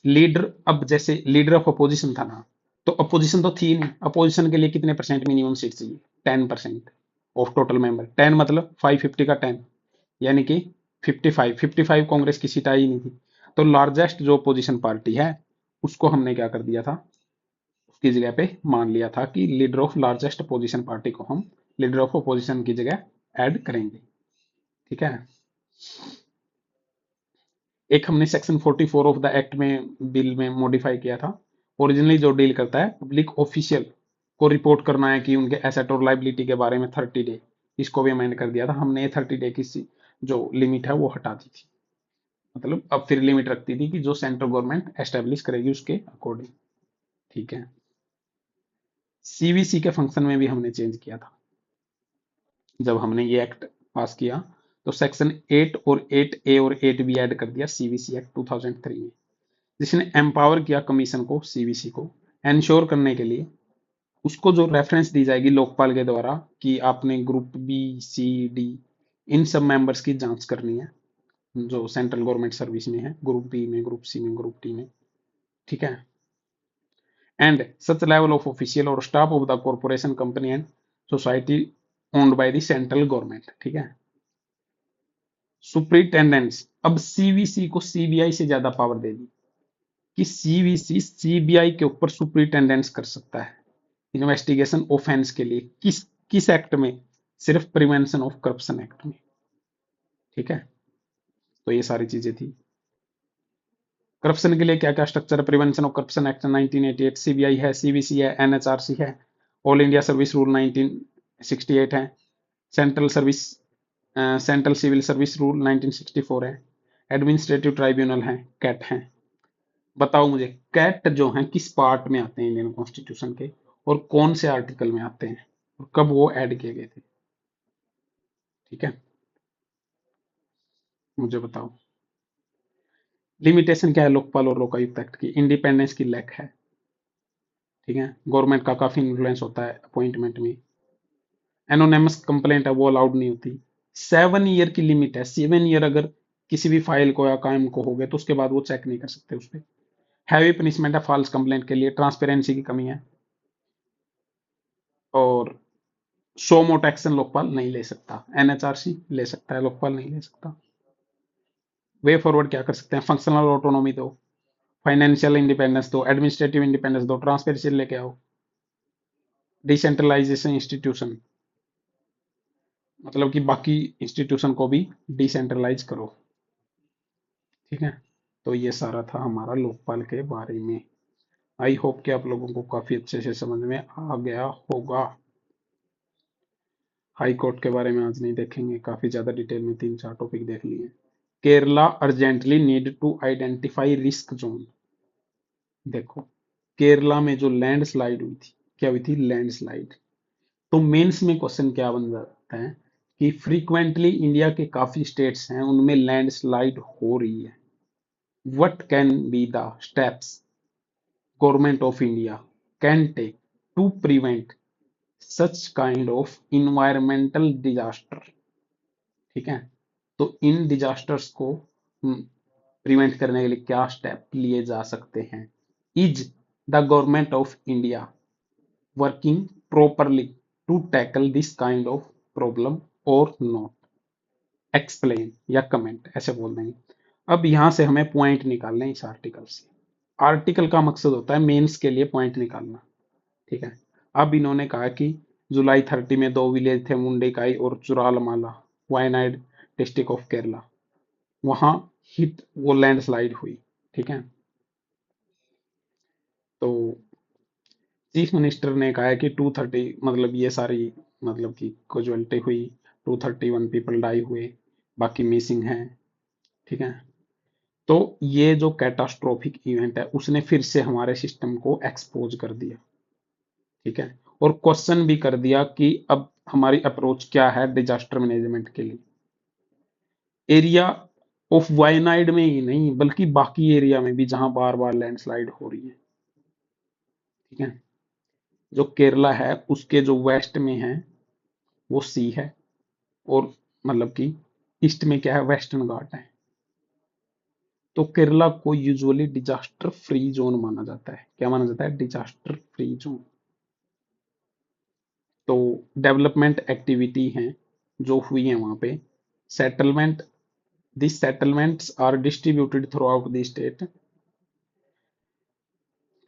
लीडर, अब जैसे लीडर ऑफ अपोजिशन था ना, तो अपोजिशन तो थी नहीं, अपोजिशन के लिए कितने परसेंट मिनिमम सीट चाहिए? 10% ऑफ टोटल मेंबर। 10 मतलब 550 का 10, यानी कि 55 कांग्रेस की सीट आई नहीं थी। तो लार्जेस्ट जो अपोजिशन पार्टी है, उसको हमने क्या कर दिया था, उसकी जगह पे मान लिया था कि leader of largest opposition party को हम लीडर ऑफ अपोजिशन की जगह ऐड करेंगे। ठीक है। एक हमने सेक्शन 44 ऑफ द एक्ट में, बिल में मॉडिफाई किया था। ओरिजिनली जो डील करता है पब्लिक ऑफिशियल को रिपोर्ट करना है कि उनके एसेट और लाइबिलिटी के बारे में 30 डे, इसको भी अमेंड कर दिया था हमने। ये 30 डे की जो लिमिट है वो हटा दी थी। मतलब अब फिर लिमिट रखती थी कि जो सेंट्रल गवर्नमेंट एस्टेब्लिश करेगी उसके अकॉर्डिंग। ठीक है। सीवीसी के फंक्शन में भी हमने चेंज किया था जब हमने ये एक्ट पास किया। तो सेक्शन 8 और 8A और 8B ऐड कर दिया सीवीसी एक्ट 2003 में, जिसने एम्पावर किया कमीशन को, सीवीसी को एंश्योर करने के लिए, उसको जो रेफरेंस दी जाएगी लोकपाल के द्वारा कि आपने ग्रुप बी, सी, डी, इन सब मेंबर्स की जांच करनी है जो सेंट्रल गवर्नमेंट सर्विस में है, ग्रुप बी में, ग्रुप सी में, ग्रुप डी में। ठीक है। And such level of official और staff of the corporation, company and society owned by the central government. ठीक है। सुप्रिंटेंडेंस, अब सीवीसी को सीबीआई से ज्यादा पावर दे दी कि सीवीसी सीबीआई के ऊपर सुप्रिंटेंडेंस कर सकता है इन्वेस्टिगेशन ऑफेंस के लिए। किस किस एक्ट में? सिर्फ प्रिवेंशन ऑफ करप्शन एक्ट में। ठीक है। तो ये सारी चीजें थी। करप्शन के लिए क्या क्या स्ट्रक्चर है? Prevention of corruption act 1988, CBI है, सीवीसी है, एनएचआरसी है, ऑल इंडिया सर्विस रूल 1968 है, central service central civil service rule 1964 है, एडमिनिस्ट्रेटिव ट्राइब्यूनल है, कैट है। बताओ मुझे, कैट जो है किस पार्ट में आते हैं इंडियन कॉन्स्टिट्यूशन के, और कौन से आर्टिकल में आते हैं, और कब वो ऐड किए गए थे? ठीक है, मुझे बताओ। लिमिटेशन क्या है लोकपाल और लोकायुक्त एक्ट की? इंडिपेंडेंस की लैक है। ठीक है। गवर्नमेंट का काफी इन्फ्लुएंस होता है अपॉइंटमेंट में। एनोनिमस कंप्लेंट है वो अलाउड नहीं होती। 7 ईयर की लिमिट है। 7 ईयर अगर किसी भी फाइल को या काम को हो गए तो उसके बाद वो चेक नहीं कर सकते उस पर। हैवी पनिशमेंट है फॉल्स कंप्लेंट के लिए। ट्रांसपेरेंसी की कमी है। और सो मोट एक्शन लोकपाल नहीं ले सकता, एनएचआरसी ले सकता है, लोकपाल नहीं ले सकता। वे फॉरवर्ड क्या कर सकते हैं? फंक्शनल ऑटोनॉमी दो, फाइनेंशियल इंडिपेंडेंस दो, एडमिनिस्ट्रेटिव इंडिपेंडेंस दो, ट्रांसपेरेंसी लेके आओ, डिसेंट्रलाइजेशन इंस्टीट्यूशन, मतलब कि बाकी इंस्टीट्यूशन को भी डिसेंट्रलाइज करो। ठीक है। तो ये सारा था हमारा लोकपाल के बारे में। आई होप कि आप लोगों को काफी अच्छे से समझ में आ गया होगा। हाई कोर्ट के बारे में आज नहीं देखेंगे, काफी ज्यादा डिटेल में 3-4 टॉपिक देख लिए। Kerala urgently need to identify risk zone. देखो, केरला में जो लैंडस्लाइड हुई थी, क्या हुई थी? लैंडस्लाइड। तो मेंस में क्वेश्चन क्या बन जाता है कि फ्रीक्वेंटली इंडिया के काफी स्टेट्स हैं उनमें लैंडस्लाइड हो रही है। What can be the steps government of India can take to prevent such kind of environmental disaster? ठीक है। तो इन डिजास्टर्स को प्रिवेंट करने के लिए क्या स्टेप लिए जा सकते हैं? Is the government of India working properly to tackle this kind of problem or not? Explain या कमेंट ऐसे बोल देंगे। अब यहां से हमें पॉइंट निकालने हैं इस आर्टिकल से। आर्टिकल का मकसद होता है मेंस के लिए पॉइंट निकालना। ठीक है। अब इन्होंने कहा कि जुलाई 30 में दो विलेज थे, मुंडेकाई और चुरालमाला, वायनाड डिस्ट्रिक्ट ऑफ केरला। वहां हिट वो लैंडस्लाइड हुई। ठीक है। तो चीफ मिनिस्टर ने कहा है कि 230, मतलब ये सारी, मतलब कि कैजुअलिटी हुई, 231 पीपल डाई हुए, बाकी मिसिंग हैं। ठीक है। तो ये जो कैटास्ट्रोफिक इवेंट है उसने फिर से हमारे सिस्टम को एक्सपोज कर दिया। ठीक है। और क्वेश्चन भी कर दिया कि अब हमारी अप्रोच क्या है डिजास्टर मैनेजमेंट के लिए? एरिया ऑफ वायनाइड में ही नहीं बल्कि बाकी एरिया में भी जहां बार बार लैंडस्लाइड हो रही है, ठीक है। जो केरला है उसके जो वेस्ट में है वो सी है, और मतलब कि ईस्ट में क्या है, वेस्टर्न घाट है। तो केरला को यूजुअली डिजास्टर फ्री जोन माना जाता है। क्या माना जाता है? Disaster free zone. तो डेवलपमेंट एक्टिविटी हैं जो हुई है वहां पे, settlement, these settlements are distributed throughout the state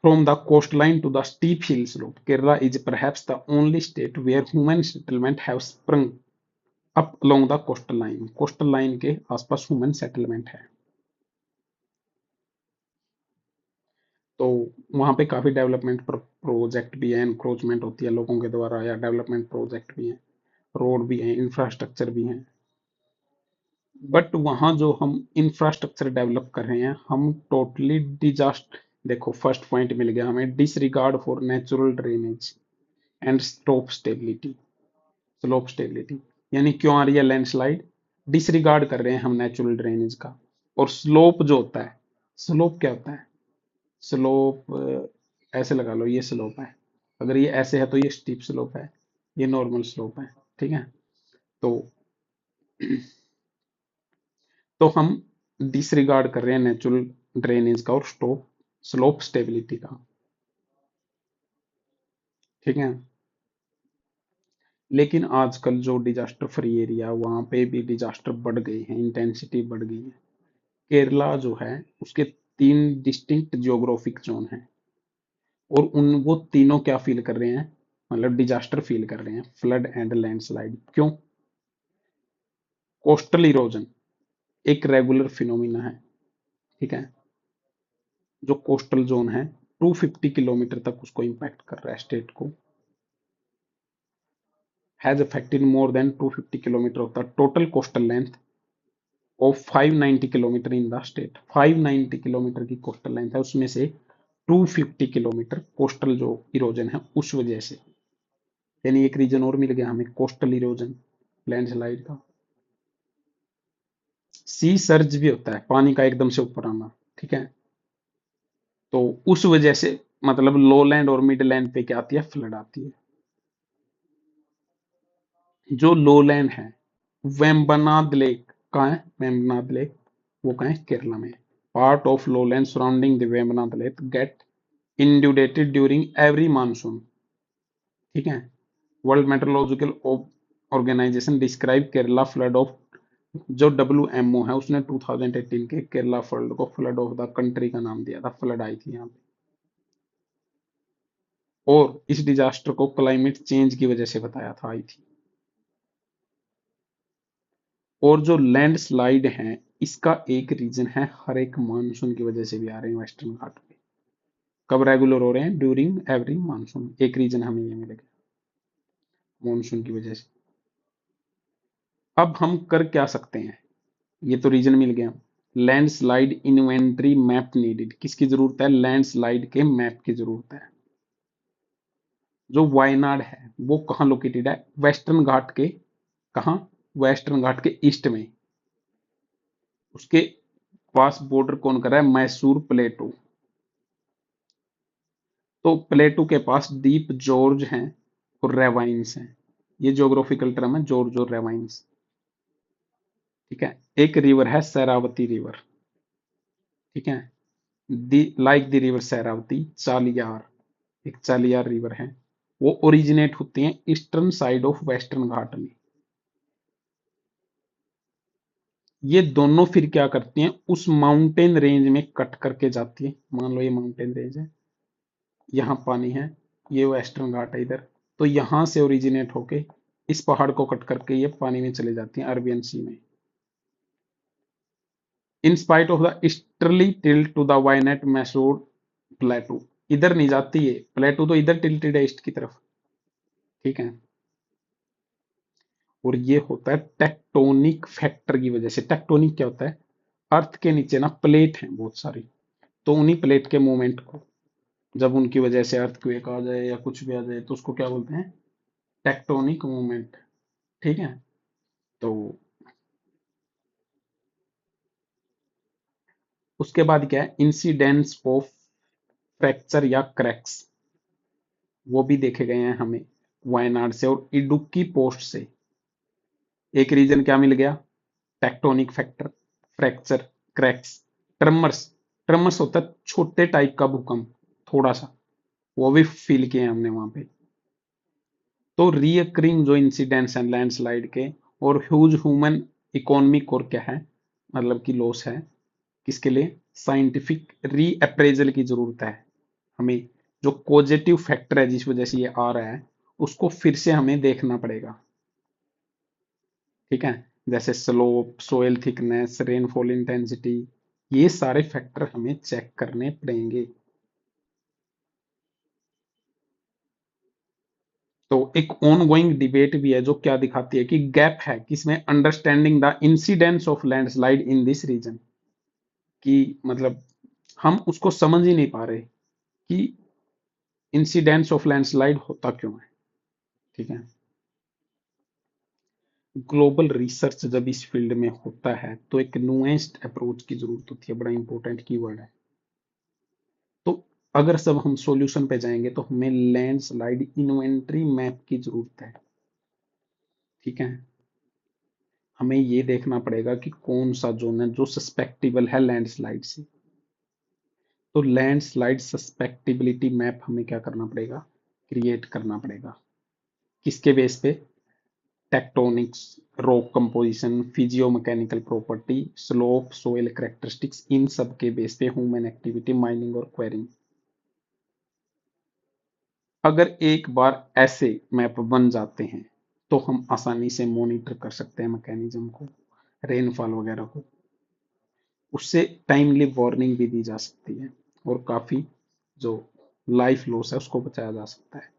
from the coastline to the steep hill slope. Kerala is perhaps the only state where human settlement have sprung up along the coastal line. Coastal line के आसपास human settlement है। तो वहां पे काफी डेवलपमेंट प्रोजेक्ट भी है, एनक्रोचमेंट होती है लोगों के द्वारा, या डेवलपमेंट प्रोजेक्ट भी है, रोड भी है, इंफ्रास्ट्रक्चर भी है। बट वहां जो हम इंफ्रास्ट्रक्चर डेवलप कर रहे हैं हम टोटली डिजास्टर, देखो फर्स्ट पॉइंट मिल गया हमें, disregard for natural drainage and slope stability. यानी क्यों आ रही है लैंडस्लाइड? डिसरिगार्ड कर रहे हैं हम नेचुरल ड्रेनेज का। और स्लोप जो होता है, स्लोप क्या होता है? स्लोप ऐसे लगा लो, ये स्लोप है, अगर ये ऐसे है तो ये स्टीप स्लोप है, ये नॉर्मल स्लोप है, ठीक है। तो हम डिसरिगार्ड कर रहे हैं नेचुरल ड्रेनेज का और स्लोप स्टेबिलिटी का, ठीक है। लेकिन आजकल जो डिजास्टर फ्री एरिया वहां पे भी डिजास्टर बढ़ गए हैं, इंटेंसिटी बढ़ गई है। केरला जो है उसके 3 डिस्टिंक्ट जियोग्राफिक जोन हैं, और उन वो तीनों क्या फील कर रहे हैं, मतलब डिजास्टर फील कर रहे हैं, फ्लड एंड लैंडस्लाइड। क्यों? कोस्टल इरोजन एक रेगुलर फिनोमिना है, ठीक है। जो कोस्टल जोन है 250 किलोमीटर तक उसको इम्पैक्ट कर रहा है स्टेट को, has affected more than 250 kilometre of the total coastal length of 590 kilometre in the state. 590 kilometre की कोस्टल लेंथ है, उसमें से 250 किलोमीटर कोस्टल जो इरोजन है उस वजह से। यानी एक रीजन और मिल गया हमें कोस्टल इरोजन, लैंडस्लाइड का। सी सर्ज भी होता है, पानी का एकदम से ऊपर आना, ठीक है। तो उस वजह से मतलब लो लैंड और मिड लैंड पे क्या आती है, फ्लड आती है। जो लो लैंड है, वेम्बनाद लेक कहाँ है? वेम्बनाद लेक वो कहाँ है? केरला में। Part of low land surrounding the Vembanad lake get inundated during every monsoon, ठीक है। World meteorological organisation describe Kerala flood of, जो WMO है उसने 2018 के केरला फ्लड को फ्लड ऑफ द कंट्री का नाम दिया था, फ्लड आई थी यहाँ पे। और इस डिजास्टर को क्लाइमेट चेंज की वजह से बताया था, आई थी। और जो लैंडस्लाइड है इसका एक रीजन है, हर एक मानसून की वजह से भी आ रहे हैं वेस्टर्न घाट पे। कब रेगुलर हो रहे हैं? During every monsoon. एक रीजन हमें ये मिलेगा, मानसून की वजह से। अब हम कर क्या सकते हैं? ये तो रीजन मिल गया। Landslide inventory map needed. किसकी जरूरत है? लैंडस्लाइड के मैप की जरूरत है। जो वायनाड है वो कहाँ लोकेटेड है? वेस्टर्न घाट के, कहाँ? वेस्टर्न घाट के ईस्ट में। उसके पास बॉर्डर कौन कर रहा है? मैसूर प्लेटू। तो प्लेटू के पास डीप जॉर्ज हैं और रेवाइंस हैं। ये ज्योग्राफिकल टर्म है, जॉर्ज और रेवाइंस, ठीक है। एक रिवर है शरावती रिवर, ठीक है। Like the river Sharavati, Chaliyar, एक चालियार रिवर है। वो ओरिजिनेट होती हैं ईस्टर्न साइड ऑफ वेस्टर्न घाट में। ये दोनों फिर क्या करती हैं, उस माउंटेन रेंज में कट करके जाती है। मान लो ये माउंटेन रेंज है, यहाँ पानी है, ये वेस्टर्न घाट है इधर। तो यहां से ओरिजिनेट होके इस पहाड़ को कट करके ये पानी में चले जाती हैं, अरबियन सी में। In spite of the easterly tilt to the Wayanad Mysore plateau. इधर नहीं जाती है प्लेटू, तो इधर टिल्टेड है ईस्ट की तरफ, ठीक है। और ये होता है टेक्टोनिक फैक्टर की वजह से। टेक्टोनिक क्या होता है? अर्थ के नीचे ना प्लेट हैं बहुत सारी, तो उन्हीं प्लेट के मूवमेंट को, जब उनकी वजह से अर्थक्वेक आ जाए या कुछ भी आ जाए तो उसको क्या बोलते हैं? टेक्टोनिक मूवमेंट, ठीक है। तो उसके बाद क्या है, इंसिडेंस ऑफ फ्रैक्चर या क्रैक्स, वो भी देखे गए हैं हमें वायनाड से और इडुक्की पोस्ट से। एक रीजन क्या मिल गया, टेक्टोनिक फैक्टर, फ्रैक्चर, क्रैक्स, ट्रमर्स। ट्रमर्स होता है छोटे टाइप का भूकंप, थोड़ा सा, वो भी फील किए हमने वहां पे। तो रीअकरिंग जो इंसिडेंट्स हैं लैंडस्लाइड के, और ह्यूज ह्यूमन इकोनॉमिक और क्या है, मतलब कि लॉस है, किसके लिए, साइंटिफिक रीअप्रेजल की जरूरत है हमें। जो पॉजिटिव फैक्टर है जिस वजह से ये आ रहा है, उसको फिर से हमें देखना पड़ेगा, ठीक है। जैसे slope, soil thickness, rainfall intensity, ये सारे फैक्टर हमें चेक करने पड़ेंगे। तो एक ऑन गोइंग डिबेट भी है जो क्या दिखाती है कि गैप है किसमें, understanding the incidents of landslide in this region, कि मतलब हम उसको समझ ही नहीं पा रहे कि इंसिडेंट्स ऑफ लैंडस्लाइड होता क्यों है, ठीक है। ग्लोबल रिसर्च जब इस फील्ड में होता है तो एक नुएंस्ड अप्रोच की जरूरत होती है, बड़ा इंपॉर्टेंट कीवर्ड है। तो अगर सब हम सॉल्यूशन पे जाएंगे तो हमें लैंडस्लाइड इन्वेंटरी मैप की जरूरत है, ठीक है। हमें ये देखना पड़ेगा कि कौन सा जोन है जो सस्पेक्टिबल है लैंडस्लाइड से। तो लैंडस्लाइड सस्पेक्टिबिलिटी मैप हमें क्या करना पड़ेगा, क्रिएट करना पड़ेगा। किसके बेस पे, tectonics, rock composition, physiomechanical property, slope, soil characteristics, इन सब के बेस पे ह्यूमन एक्टिविटी, माइनिंग और क्वेरिंग। अगर एक बार ऐसे मैप बन जाते हैं तो हम आसानी से मॉनिटर कर सकते हैं मैकेनिज्म को, रेनफॉल वगैरह को। उससे टाइमली वार्निंग भी दी जा सकती है और काफी जो लाइफ लॉस है उसको बचाया जा सकता है।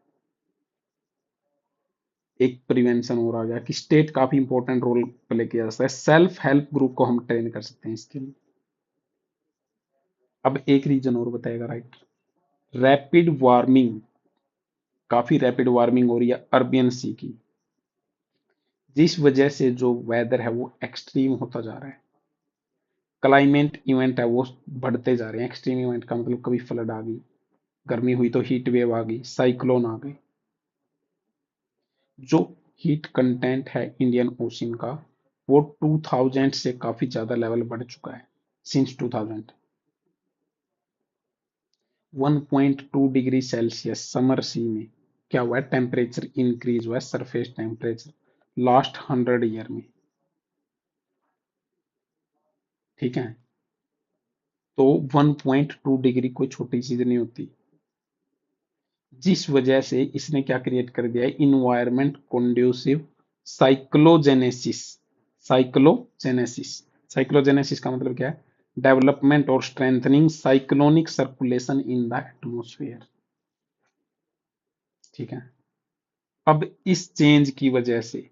एक प्रिवेंशन और आ गया कि स्टेट काफी इंपॉर्टेंट रोल प्ले किया जा सकता है, सेल्फ हेल्प ग्रुप को हम ट्रेन कर सकते हैं इसके लिए। अब एक रीजन और बताएगा, राइट, रैपिड वार्मिंग, काफी रैपिड वार्मिंग हो रही है अर्बियन सी की, जिस वजह से जो वेदर है वो एक्सट्रीम होता जा रहा है। क्लाइमेट इवेंट है वो बढ़ते जा रहे हैं। एक्सट्रीम इवेंट का मतलब कभी फ्लड आ गई, गर्मी हुई तो हीट वेव आ गई, साइक्लोन आ गए। जो हीट कंटेंट है इंडियन ओशन का, वो 2000 से काफी ज्यादा लेवल बढ़ चुका है। सिंस 2000 1.2 डिग्री सेल्सियस समर सी में क्या हुआ है, टेम्परेचर इंक्रीज हुआ है, सरफेस टेम्परेचर लास्ट 100 ईयर में, ठीक है। तो 1.2 डिग्री कोई छोटी चीज नहीं होती, जिस वजह से इसने क्या क्रिएट कर दिया है, इन्वायरमेंट कंड्यूसिव साइक्लोजेनेसिस। साइक्लोजेनेसिस, साइक्लोजेनेसिस का मतलब क्या है, डेवलपमेंट और strengthening cyclonic circulation in the atmosphere, ठीक है। अब इस चेंज की वजह से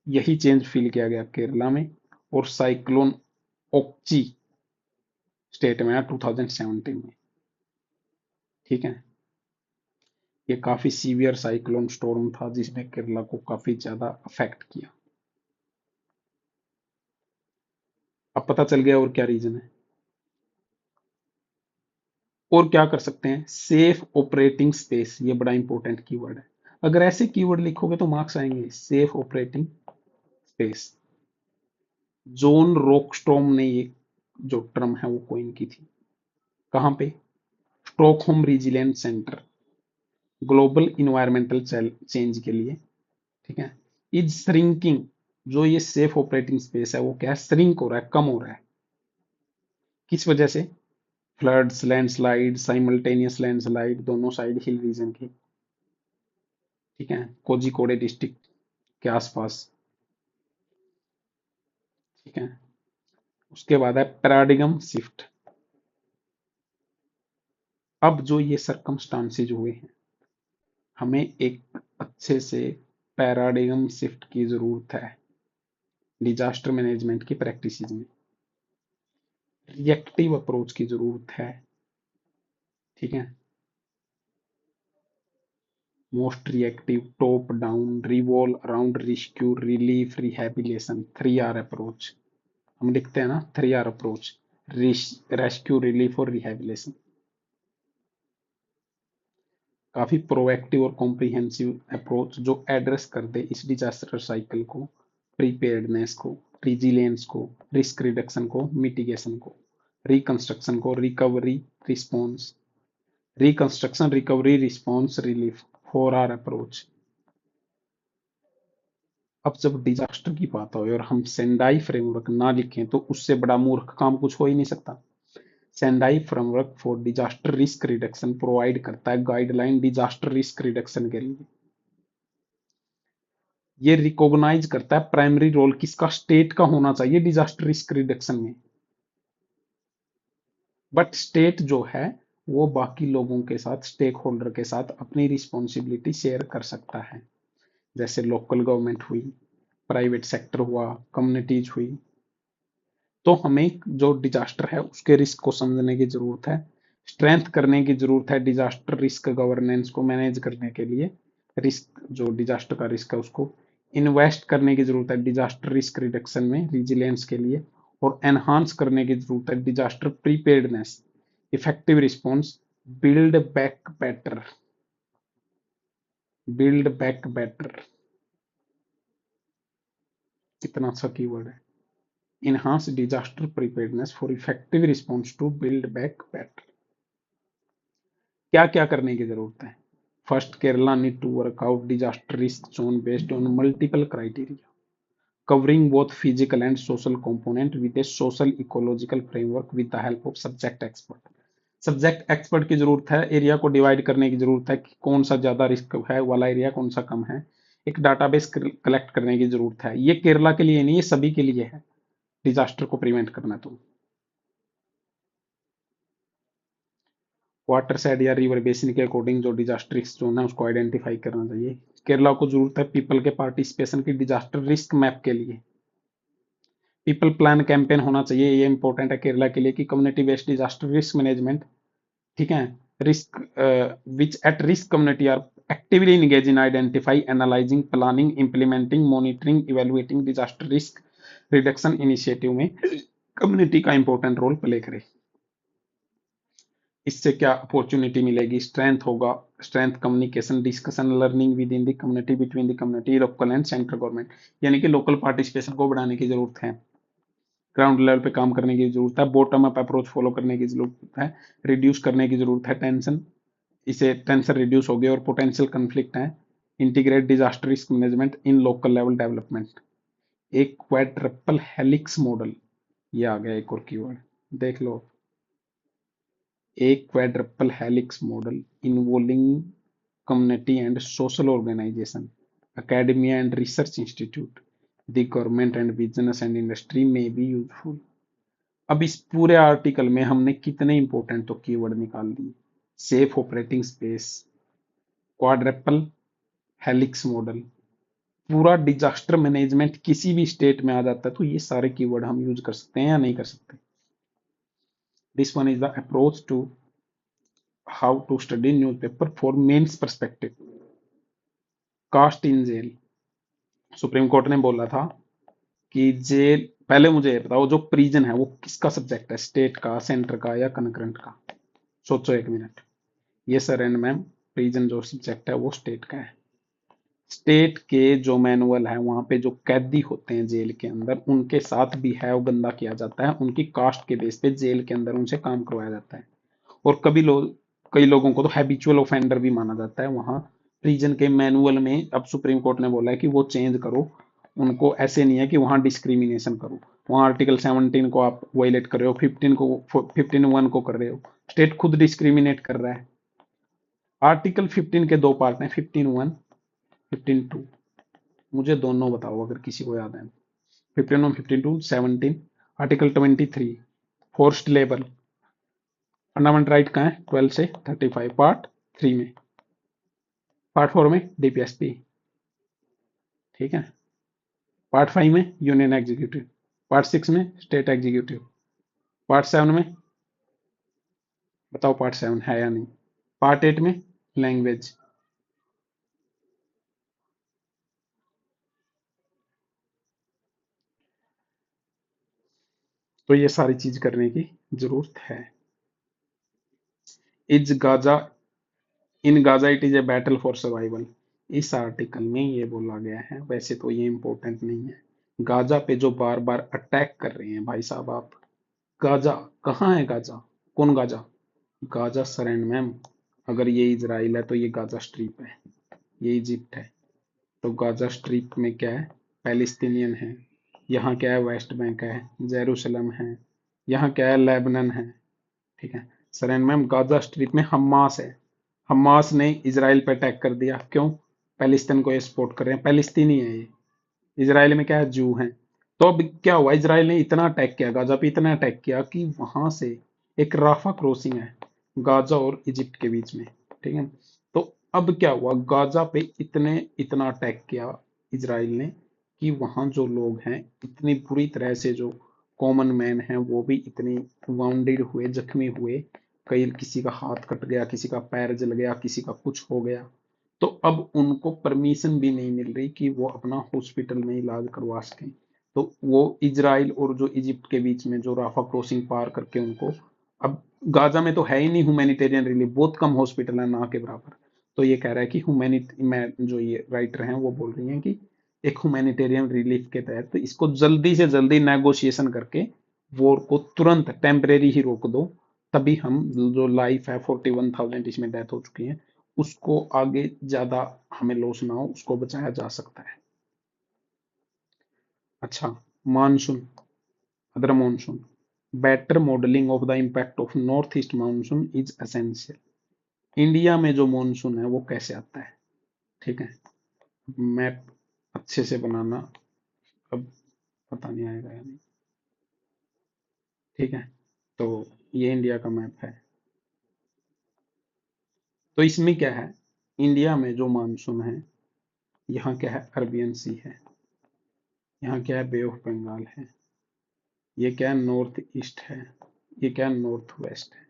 यही चेंज फील किया गया केरला में, और साइक्लोन ओक्ची स्टेट में है 2017 में, ठीक है। ये काफी सीवियर साइक्लोन स्टॉर्म था जिसने केरला को काफी ज्यादा अफेक्ट किया। अब पता चल गया और क्या रीजन है, और क्या कर सकते हैं, सेफ ऑपरेटिंग स्पेस, ये बड़ा इंपॉर्टेंट कीवर्ड है। अगर ऐसे कीवर्ड लिखोगे तो मार्क्स आएंगे। सेफ ऑपरेटिंग स्पेस, जॉन रॉकस्ट्रोम ने ये जो टर्म है वो कोइन की थी, कहां पे, Stockholm resilient centre, global environmental change के लिए, ठीक है। इज श्रिंकिंग, जो ये सेफ ऑपरेटिंग स्पेस है वो क्या है, श्रिंक हो रहा है, कम हो रहा है। किस वजह से, फ्लड्स, लैंडस्लाइड, साइमल्टेनियस लैंडस्लाइड दोनों साइड हिल रीजन की, ठीक है, कोझिकोडे डिस्ट्रिक्ट के आसपास, ठीक है। उसके बाद है पैराडिगम शिफ्ट। अब जो ये सरकमस्टांसेज हुए हैं, हमें एक अच्छे से पैराडिगम शिफ्ट की जरूरत है डिजास्टर मैनेजमेंट की प्रैक्टिस में। रिएक्टिव अप्रोच की जरूरत है, ठीक है। Most reactive, top down, revolve around, rescue, relief, rehabilitation, 3R approach. हम लिखते हैं ना 3R अप्रोच, रेस्क्यू, रिलीफ और रिहेबिलिटेशन। काफी प्रोएक्टिव और कॉम्प्रिहेंसिव अप्रोच जो एड्रेस कर दे इस डिजास्टर साइकिल को, प्रीपेयर्डनेस को, रिजिलियंस को, रिस्क रिडक्शन को, मिटिगेशन को, रिकंस्ट्रक्शन को, recovery, response, reconstruction, recovery, response, relief, 4R approach. अब जब डिजास्टर की बात हो और हम सेंडाई फ्रेमवर्क ना लिखें तो उससे बड़ा मूर्ख काम कुछ हो ही नहीं सकता। Sendai framework for disaster risk reduction provide करता है गाइडलाइन डिजास्टर रिस्क रिडक्शन के लिए। ये रिकॉग्नाइज करता है प्राइमरी रोल किसका, स्टेट का होना चाहिए डिजास्टर रिस्क रिडक्शन में। बट स्टेट जो है वो बाकी लोगों के साथ, स्टेक होल्डर के साथ अपनी रिस्पॉन्सिबिलिटी शेयर कर सकता है। जैसे लोकल गवर्नमेंट हुई, प्राइवेट सेक्टर हुआ, कम्युनिटीज हुई। तो हमें जो डिजास्टर है उसके रिस्क को समझने की जरूरत है, स्ट्रेंथ करने की जरूरत है डिजास्टर रिस्क गवर्नेंस को मैनेज करने के लिए। रिस्क जो डिजास्टर का रिस्क है उसको इन्वेस्ट करने की जरूरत है डिजास्टर रिस्क रिडक्शन में, रिजिलियंस के लिए। और एनहांस करने की जरूरत है disaster preparedness, effective response, build back better, build back better. कितना अच्छा कीवर्ड है, enhance disaster preparedness for effective response to build back better। क्या क्या करने की जरूरत है? First, Kerala need to work out disaster risk zone based on multiple criteria covering both physical and social component with a social ecological framework with the help of subject expert। Subject expert की जरूरत है, एरिया को डिवाइड करने की जरूरत है कि कौन सा ज्यादा रिस्क है वाला एरिया, कौन सा कम है। एक डाटाबेस कलेक्ट करने की जरूरत है। ये केरला के लिए नहीं, ये सभी के लिए है डिजास्टर को प्रिवेंट करना। तो वाटर साइड या रिवर बेसिन के अकॉर्डिंग जो डिजास्टर रिस्क जोन है उसको आइडेंटिफाई करना चाहिए। केरला को जरूरत है पीपल के पार्टिसिपेशन की डिजास्टर रिस्क मैप के लिए। पीपल प्लान कैंपेन होना चाहिए, ये इंपॉर्टेंट है केरला के लिए कि community based disaster risk management. ठीक है, risk which at risk community are actively engage in identify, analysing, planning, implementing, monitoring, evaluating disaster risk reduction initiative में कम्युनिटी का इंपॉर्टेंट रोल प्ले करे। इससे क्या अपॉर्चुनिटी मिलेगी, स्ट्रेंथ होगा, strength communication, discussion, learning within the community, between the community, local and central government. यानी कि लोकल पार्टिसिपेशन को बढ़ाने की जरूरत है, ग्राउंड लेवल पे काम करने की जरूरत है, बॉटम अप अप्रोच फॉलो करने की जरूरत है, रिड्यूस करने की जरूरत है टेंशन, इसे टेंशन रिड्यूस हो गई और पोटेंशियल कन्फ्लिक्ट है। इंटीग्रेट डिजास्टर रिस्क मैनेजमेंट इन लोकल लेवल डेवलपमेंट। एक क्वाड्रपल हेलिक्स मॉडल, ये आ गया एक और कीवर्ड, देख लो। एक quadruple helix model involving community and social organization, academia and research institute, the government and business and industry may be useful। अब इस पूरे आर्टिकल में हमने कितने इंपॉर्टेंट तो कीवर्ड निकाल दिए। Safe operating space, quadruple helix model, पूरा डिजास्टर मैनेजमेंट किसी भी स्टेट में आ जाता है तो ये सारे कीवर्ड हम यूज कर सकते हैं या नहीं कर सकते। This one is the approach to how to study newspaper for mains perspective. Caste in jail, supreme court ने बोला था कि जेल, पहले मुझे ये बताओ जो प्रिजन है वो किसका सब्जेक्ट है, स्टेट का, सेंटर का या कनकरेंट का? सोचो एक मिनट। ये सर एंड मैम, प्रिजन जो सब्जेक्ट है वो स्टेट का है। स्टेट के जो मैनुअल है वहां पे जो कैदी होते हैं जेल के अंदर उनके साथ भी है वो गंदा किया जाता है, उनकी कास्ट के बेस पे जेल के अंदर उनसे काम करवाया जाता है। और कई लोगों को तो हैबिचुअल ऑफेंडर भी माना जाता है। वहां प्रिजन के मैनुअल में अब सुप्रीम कोर्ट ने बोला है कि वो चेंज करो, उनको ऐसे नहीं है कि वहां डिस्क्रिमिनेशन करो। वहां आर्टिकल 17 को आप वायलेट कर रहे हो, 15 को, 15(1) को कर रहे हो, स्टेट खुद डिस्क्रिमिनेट कर रहा है। आर्टिकल 15 के दो पार्ट हैं, 15(1), 15(2)। मुझे दोनों बताओ अगर किसी को याद है। 15(1), 15(2), 17, article 23 forced labour, fundamental right कहाँ है, 12 से 35, पार्ट 3 में, पार्ट 4 में डीपीएसपी। ठीक है, पार्ट 5 में यूनियन एग्जीक्यूटिव, पार्ट 6 में स्टेट एग्जीक्यूटिव, पार्ट 7 में, बताओ पार्ट 7 है या नहीं, पार्ट 8 में लैंग्वेज, तो ये सारी चीज करने की जरूरत है। Is Gaza in Gaza it is a battle for survival. इस आर्टिकल में ये बोला गया है, वैसे तो ये इंपॉर्टेंट नहीं है। गाजा पे जो बार बार अटैक कर रहे हैं भाई साहब आप, गाजा कहाँ है गाजा? कौन गाजा? Gaza सरेंड ma'am. अगर ये इजराइल है तो ये गाजा स्ट्रिप है, ये इजिप्ट है। तो गाजा स्ट्रिप में क्या है? पैलेस्टीनियन है। यहाँ क्या है? वेस्ट बैंक है, जेरूसलम है। यहाँ क्या है? लेबनन है। ठीक है। सरेंड मैम गाजा स्ट्रिप में हमास है। हमास ने इसराइल पे अटैक कर दिया, क्यों? पैलेस्तीन को ये सपोर्ट कर रहे हैं, पैलेस्तीनी है ये। इसराइल में क्या है? जू हैं। तो अब क्या हुआ, इसराइल ने इतना अटैक किया, गाजा पे इतना अटैक किया कि वहां से एक राफा क्रॉसिंग है गाजा और इजिप्ट के बीच में। ठीक है। तो अब क्या हुआ, गाजा पे इतना अटैक किया इसराइल ने कि वहां जो लोग हैं इतनी बुरी तरह से, जो कॉमन मैन हैं वो भी इतनी वाउंडेड हुए, जख्मी हुए। कई किसी का हाथ कट गया, किसी का पैर जल गया, किसी का कुछ हो गया। तो अब उनको परमिशन भी नहीं मिल रही कि वो अपना हॉस्पिटल में इलाज करवा सकें। तो वो इजराइल और जो इजिप्ट के बीच में जो राफा क्रॉसिंग पार करके उनको, अब गाजा में तो है ही नहीं ह्यूमैनिटेरियन रिलीफ, बहुत कम हॉस्पिटल है, ना के बराबर। तो ये कह रहा है कि ह्यूमैनिटी मैं जो ये राइटर हैं वो बोल रही हैं कि एक ह्यूमैनिटेरियन रिलीफ के तहत इसको जल्दी से जल्दी नेगोशिएशन करके वॉर को तुरंत टेम्परेरी ही रोक दो। तभी हम जो लाइफ है 41,000 इसमें डेथ हो चुकी है, उसको आगे ज्यादा हमें लॉस ना हो, उसको बचाया जा सकता है। अच्छा, monsoon, other monsoon, better modelling of the impact of north east monsoon is essential. India में जो मानसून है वो कैसे आता है? ठीक है। मैप अच्छे से बनाना, अब पता नहीं आएगा या नहीं। ठीक है। तो ये इंडिया का मैप है। तो इसमें क्या है, इंडिया में जो मानसून है, यहाँ क्या है? अरबियन सी है। यहाँ क्या है? बे ऑफ बंगाल है। ये क्या है? नॉर्थ ईस्ट है। ये क्या है? नॉर्थ वेस्ट है।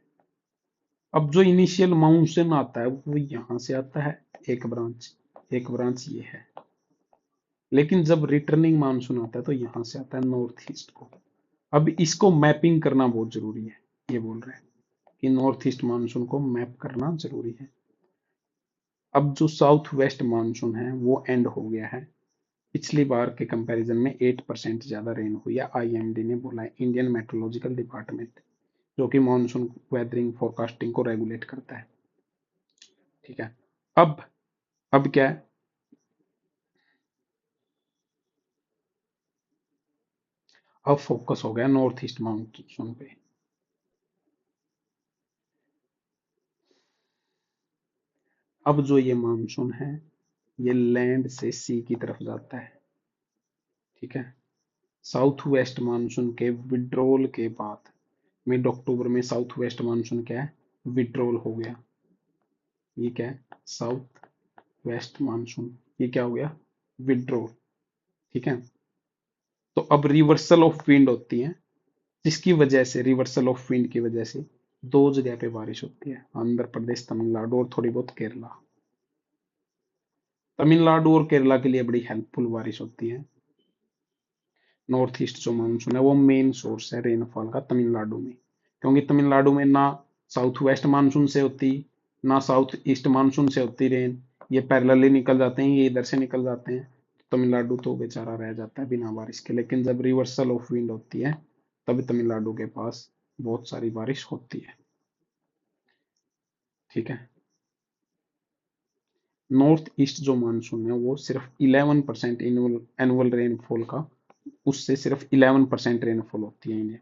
अब जो इनिशियल मानसून आता है वो यहाँ से आता है, एक ब्रांच ये है। लेकिन जब रिटर्निंग मानसून आता है तो यहाँ से आता है नॉर्थ ईस्ट को। अब इसको मैपिंग करना बहुत जरूरी है, ये बोल रहे हैं कि नॉर्थ ईस्ट मानसून को मैप करना जरूरी है। अब जो साउथ वेस्ट मानसून है वो एंड हो गया है। पिछली बार के कंपैरिजन में 8% ज्यादा रेन हुई है, आईएमडी ने बोला है, इंडियन मेट्रोलॉजिकल डिपार्टमेंट, जो कि मानसून वेदरिंग फोरकास्टिंग को रेगुलेट करता है। ठीक है। अब अब क्या है? अब फोकस हो गया नॉर्थ ईस्ट मानसून पे। अब जो ये मानसून है ये लैंड से सी की तरफ जाता है। ठीक है। साउथ वेस्ट मानसून के विड्रॉल के बाद मिड अक्टूबर में साउथ वेस्ट मानसून क्या है? विड्रॉल हो गया। ये क्या है? साउथ वेस्ट मानसून, ये क्या हो गया? विड्रॉल। ठीक है। तो अब रिवर्सल ऑफ विंड होती है, जिसकी वजह से, रिवर्सल ऑफ विंड की वजह से दो जगह पे बारिश होती है, आंध्र प्रदेश तमिलनाडु और थोड़ी बहुत केरला। तमिलनाडु और केरला के लिए बड़ी हेल्पफुल बारिश होती है। नॉर्थ ईस्ट जो मानसून है वो मेन सोर्स है रेनफॉल का तमिलनाडु में, क्योंकि तमिलनाडु में ना साउथ वेस्ट मानसून से होती, ना साउथ ईस्ट मानसून से होती रेन। ये पैरेलली निकल जाते हैं, ये इधर से निकल जाते हैं। तमिलनाडु तो बेचारा रह जाता है बिना बारिश के। लेकिन जब रिवर्सल ऑफ विंड होती है तब तमिलनाडु के पास बहुत सारी बारिश होती है। ठीक है। नॉर्थ ईस्ट जो मानसून है वो सिर्फ 11% एनुअल रेनफॉल का, उससे सिर्फ 11% रेनफॉल होती है इंडिया।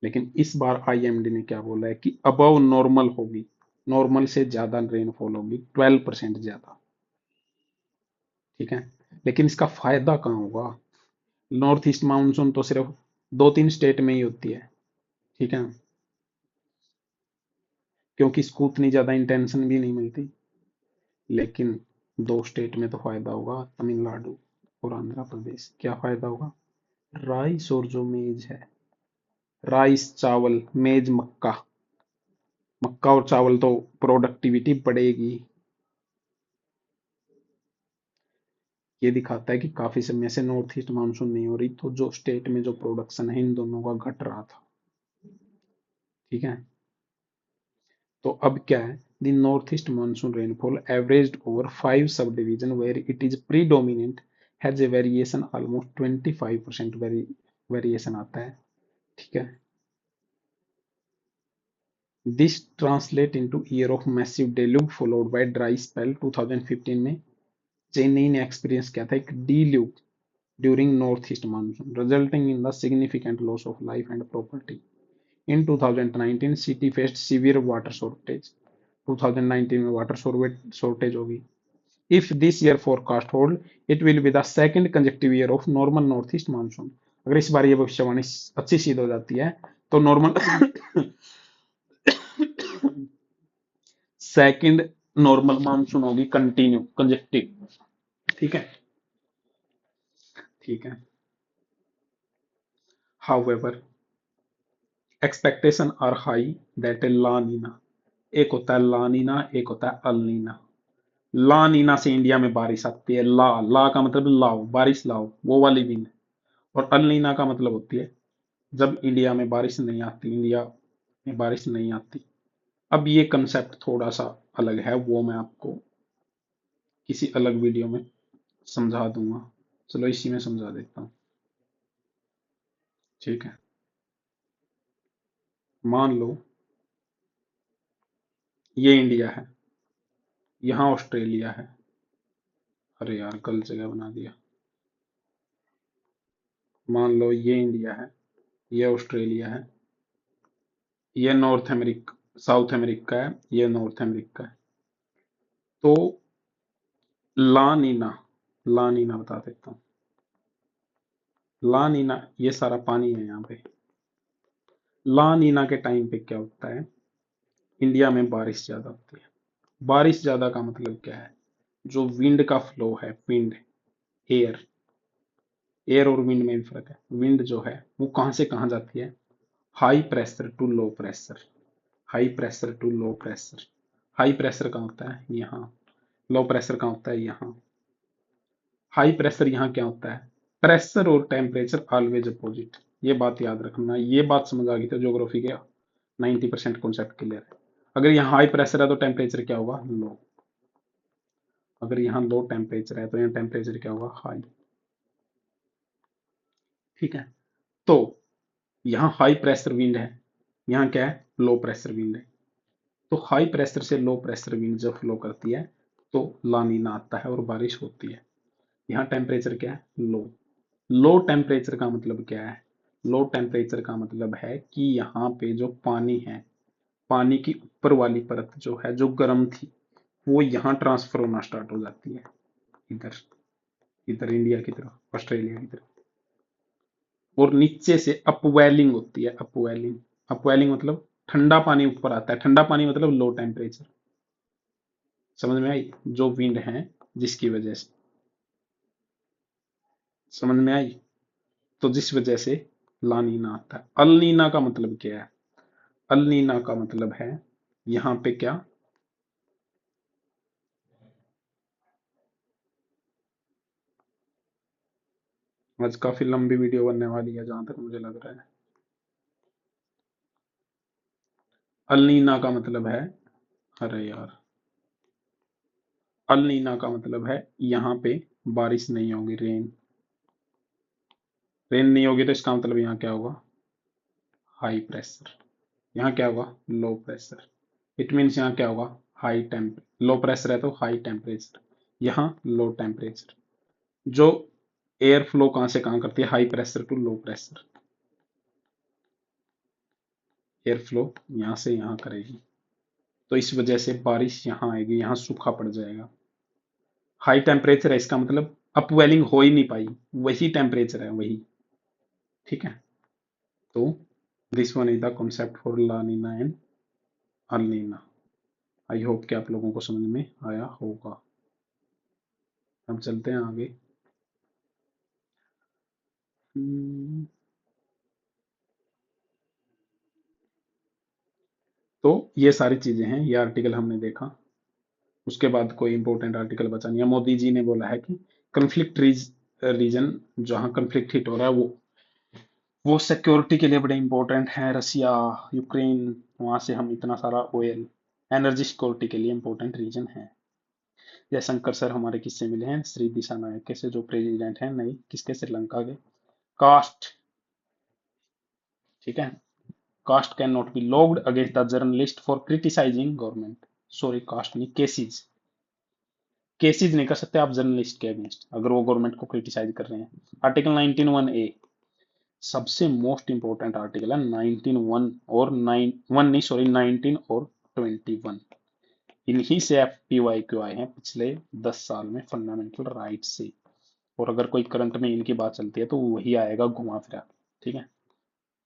लेकिन इस बार आईएमडी ने क्या बोला है कि अबव नॉर्मल होगी, नॉर्मल से ज्यादा रेनफॉल होगी, 12% ज्यादा। ठीक है। लेकिन इसका फायदा कहाँ होगा? नॉर्थ ईस्ट मानसून तो सिर्फ दो तीन स्टेट में ही होती है। ठीक है। क्योंकि इसको उतनी ज्यादा इंटेंशन भी नहीं मिलती। लेकिन दो स्टेट में तो फायदा होगा, तमिलनाडु और आंध्र प्रदेश। क्या फायदा होगा? राइस और जो मेज है, राइस चावल, मेज मक्का, मक्का और चावल तो प्रोडक्टिविटी बढ़ेगी। ये दिखाता है कि काफी समय से नॉर्थ ईस्ट मानसून नहीं हो रही, तो जो स्टेट में जो प्रोडक्शन है इन दोनों का घट रहा था। ठीक है। तो अब क्या है, the north east monsoon rainfall averaged over 5 subdivision where it is predominant has a variation almost 25% variation आता है। ठीक है। This translate into year of massive deluge followed by dry spell. 2015 में चेन्नई ने एक्सपीरियंस किया था एक डील्यूग during northeast monsoon, resulting in the significant loss of life and property. In 2019, city faced severe water shortage. 2019 में वाटर शॉर्टेज होगी। If this year forecast hold, it will be the second consecutive year of normal northeast monsoon. अगर इस बार ये भविष्यवाणी अच्छी सिद्ध हो जाती है तो नॉर्मल सेकंड नॉर्मल मानसून होगी कंटिन्यू कंजेक्टिव। ठीक है। ठीक है। However expectation are high that a La Nina, एक होता है ला नीना, एक होता है अल नीना। ला नीना से इंडिया में बारिश आती है, ला ला का मतलब लाओ, बारिश लाओ, वो वाली विंड। और अल नीना का मतलब होती है जब इंडिया में बारिश नहीं आती, इंडिया में बारिश नहीं आती। अब ये कंसेप्ट थोड़ा सा अलग है, वो मैं आपको किसी अलग वीडियो में समझा दूंगा। चलो इसी में समझा देता हूँ। ठीक है। मान लो ये इंडिया है, यहाँ ऑस्ट्रेलिया है। अरे यार गलत जगह बना दिया। मान लो ये इंडिया है, ये ऑस्ट्रेलिया है, ये नॉर्थ अमेरिका, साउथ अमेरिका है, ये नॉर्थ अमेरिका है। तो ला नीना, ला नीना बता देता हूँ। ला नीना ये सारा पानी है यहाँ पे। ला नीना के टाइम पे क्या होता है, इंडिया में बारिश ज्यादा होती है। बारिश ज्यादा का मतलब क्या है, जो विंड का फ्लो है, विंड, एयर, एयर और विंड में भी फर्क है। विंड जो है वो कहाँ से कहाँ जाती है, high pressure to low pressure, high pressure to low pressure. High pressure कहाँ होता है, यहाँ। लो प्रेशर कहाँ होता है, यहाँ। हाई प्रेशर यहाँ क्या होता है, प्रेशर और टेम्परेचर ऑलवेज अपोजिट। ये बात याद रखना, ये बात समझ आ गई तो ज्योग्राफी के 90% कॉन्सेप्ट क्लियर है। अगर यहाँ हाई प्रेशर है तो टेम्परेचर क्या होगा, लो। अगर यहाँ लो टेम्परेचर है तो यहाँ टेम्परेचर क्या होगा, हाई। ठीक है। तो यहाँ हाई प्रेशर विंड है, यहाँ क्या है, लो प्रेशर विंड है। तो हाई प्रेशर से लो प्रेशर विंड जब फ्लो करती है तो लानीना आता है और बारिश होती है। यहाँ टेम्परेचर क्या है, लो। लो टेम्परेचर का मतलब क्या है, लो टेम्परेचर का मतलब है कि यहाँ पे जो पानी है, पानी की ऊपर वाली परत जो है, जो गर्म थी, वो यहाँ ट्रांसफर होना स्टार्ट हो जाती है, इधर, इधर इंडिया की तरफ, ऑस्ट्रेलिया की तरफ। और नीचे से अपवेलिंग होती है, अपवेलिंग। अपवेलिंग मतलब ठंडा पानी ऊपर आता है, ठंडा पानी मतलब लो टेम्परेचर। समझ में आई, जो विंड है जिसकी वजह से, समझ में आई, तो जिस वजह से लानीना आता है। अल नीना का मतलब क्या है, अल नीना का मतलब है यहाँ पे क्या, आज काफी लंबी वीडियो बनने वाली है जहां तक मुझे लग रहा है। अल नीना का मतलब है, अरे यार, अल नीना का मतलब है यहाँ पे बारिश नहीं होगी, रेन, रेन नहीं होगी तो इसका मतलब यहाँ क्या होगा, हाई प्रेशर। यहाँ क्या होगा, लो प्रेशर। इट मीन्स यहाँ क्या होगा, हाई टेम्प, लो प्रेशर है तो हाई टेम्परेचर, यहाँ लो टेम्परेचर। जो एयर फ्लो कहाँ से कहाँ करती है, high pressure to low pressure. Air flow यहाँ से यहाँ करेगी, तो इस वजह से बारिश यहाँ आएगी, यहाँ सूखा पड़ जाएगा। हाई टेम्परेचर है इसका मतलब अपवेलिंग हो ही नहीं पाई, वही टेम्परेचर है वही। ठीक है। तो this one is the concept for La Nina and El Nina. I hope कि आप लोगों को समझ में आया होगा। अब चलते हैं आगे। हम्म, तो ये सारी चीजें हैं, ये आर्टिकल हमने देखा। उसके बाद कोई इंपॉर्टेंट आर्टिकल बचा नहीं है। मोदी जी ने बोला है कि कंफ्लिक्ट रीजन, जहां कंफ्लिक्ट हिट हो रहा है वो सिक्योरिटी के लिए बड़े इंपॉर्टेंट हैं। रसिया, यूक्रेन, वहां से हम इतना सारा ऑयल, एनर्जी सिक्योरिटी के लिए इंपॉर्टेंट रीजन है। जयशंकर सर हमारे किससे मिले हैं? श्री दिशा नायके से, जो प्रेसिडेंट हैं नई किसके, श्रीलंका के। कास्ट, ठीक है, caste can not be lodged against the journalist for criticising government. Sorry, caste नहीं, केसेज, केसेज नहीं कर सकते आप जर्नलिस्ट के अगेंस्ट अगर वो गवर्नमेंट को क्रिटिसाइज कर रहे हैं। आर्टिकल 19(1)(a सबसे मोस्ट इंपॉर्टेंट आर्टिकल है। 19(1) और 9(1) नहीं, सॉरी, 19 और 21, इन्हीं से FPYQ आए हैं पिछले 10 साल में, फंडामेंटल राइट से। और अगर कोई करंट में इनकी बात चलती है तो वही आएगा घुमा फिरा, ठीक है।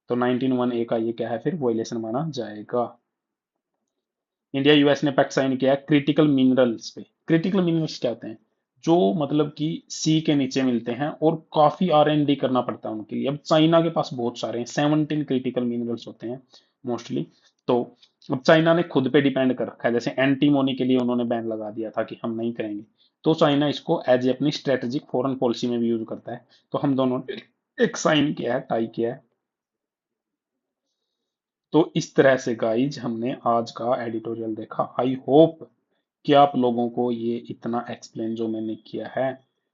तो 19(1)(a का ये क्या है फिर, वॉयलेशन माना जाएगा। इंडिया यूएस ने पैक्ट साइन किया है क्रिटिकल मिनरल्स पे। क्रिटिकल मिनरल्स क्या होते हैं? जो मतलब कि सी के नीचे मिलते हैं और काफी R&D करना पड़ता है उनके लिए। अब चाइना के पास बहुत सारे हैं, 17 क्रिटिकल मिनरल्स होते हैं मोस्टली। तो अब चाइना ने खुद पे डिपेंड कर रखा है, जैसे एंटीमोनी के लिए उन्होंने बैन लगा दिया था कि हम नहीं करेंगे, तो चाइना इसको एज ए अपनी स्ट्रेटेजिक फॉरेन पॉलिसी में भी यूज करता है। तो हम दोनों ने एक साइन किया है, टाई किया है। तो इस तरह से गाइज हमने आज का एडिटोरियल देखा। आई होप कि आप लोगों को ये इतना एक्सप्लेन जो मैंने किया है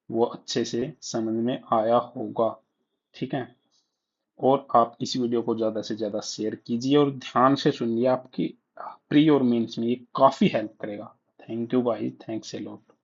वो अच्छे से समझ में आया होगा, ठीक है। और आप इस वीडियो को ज्यादा से ज्यादा शेयर कीजिए और ध्यान से सुनिए, आपकी प्री और मेंस में ये काफी हेल्प करेगा। Thank you guys, thanks a lot.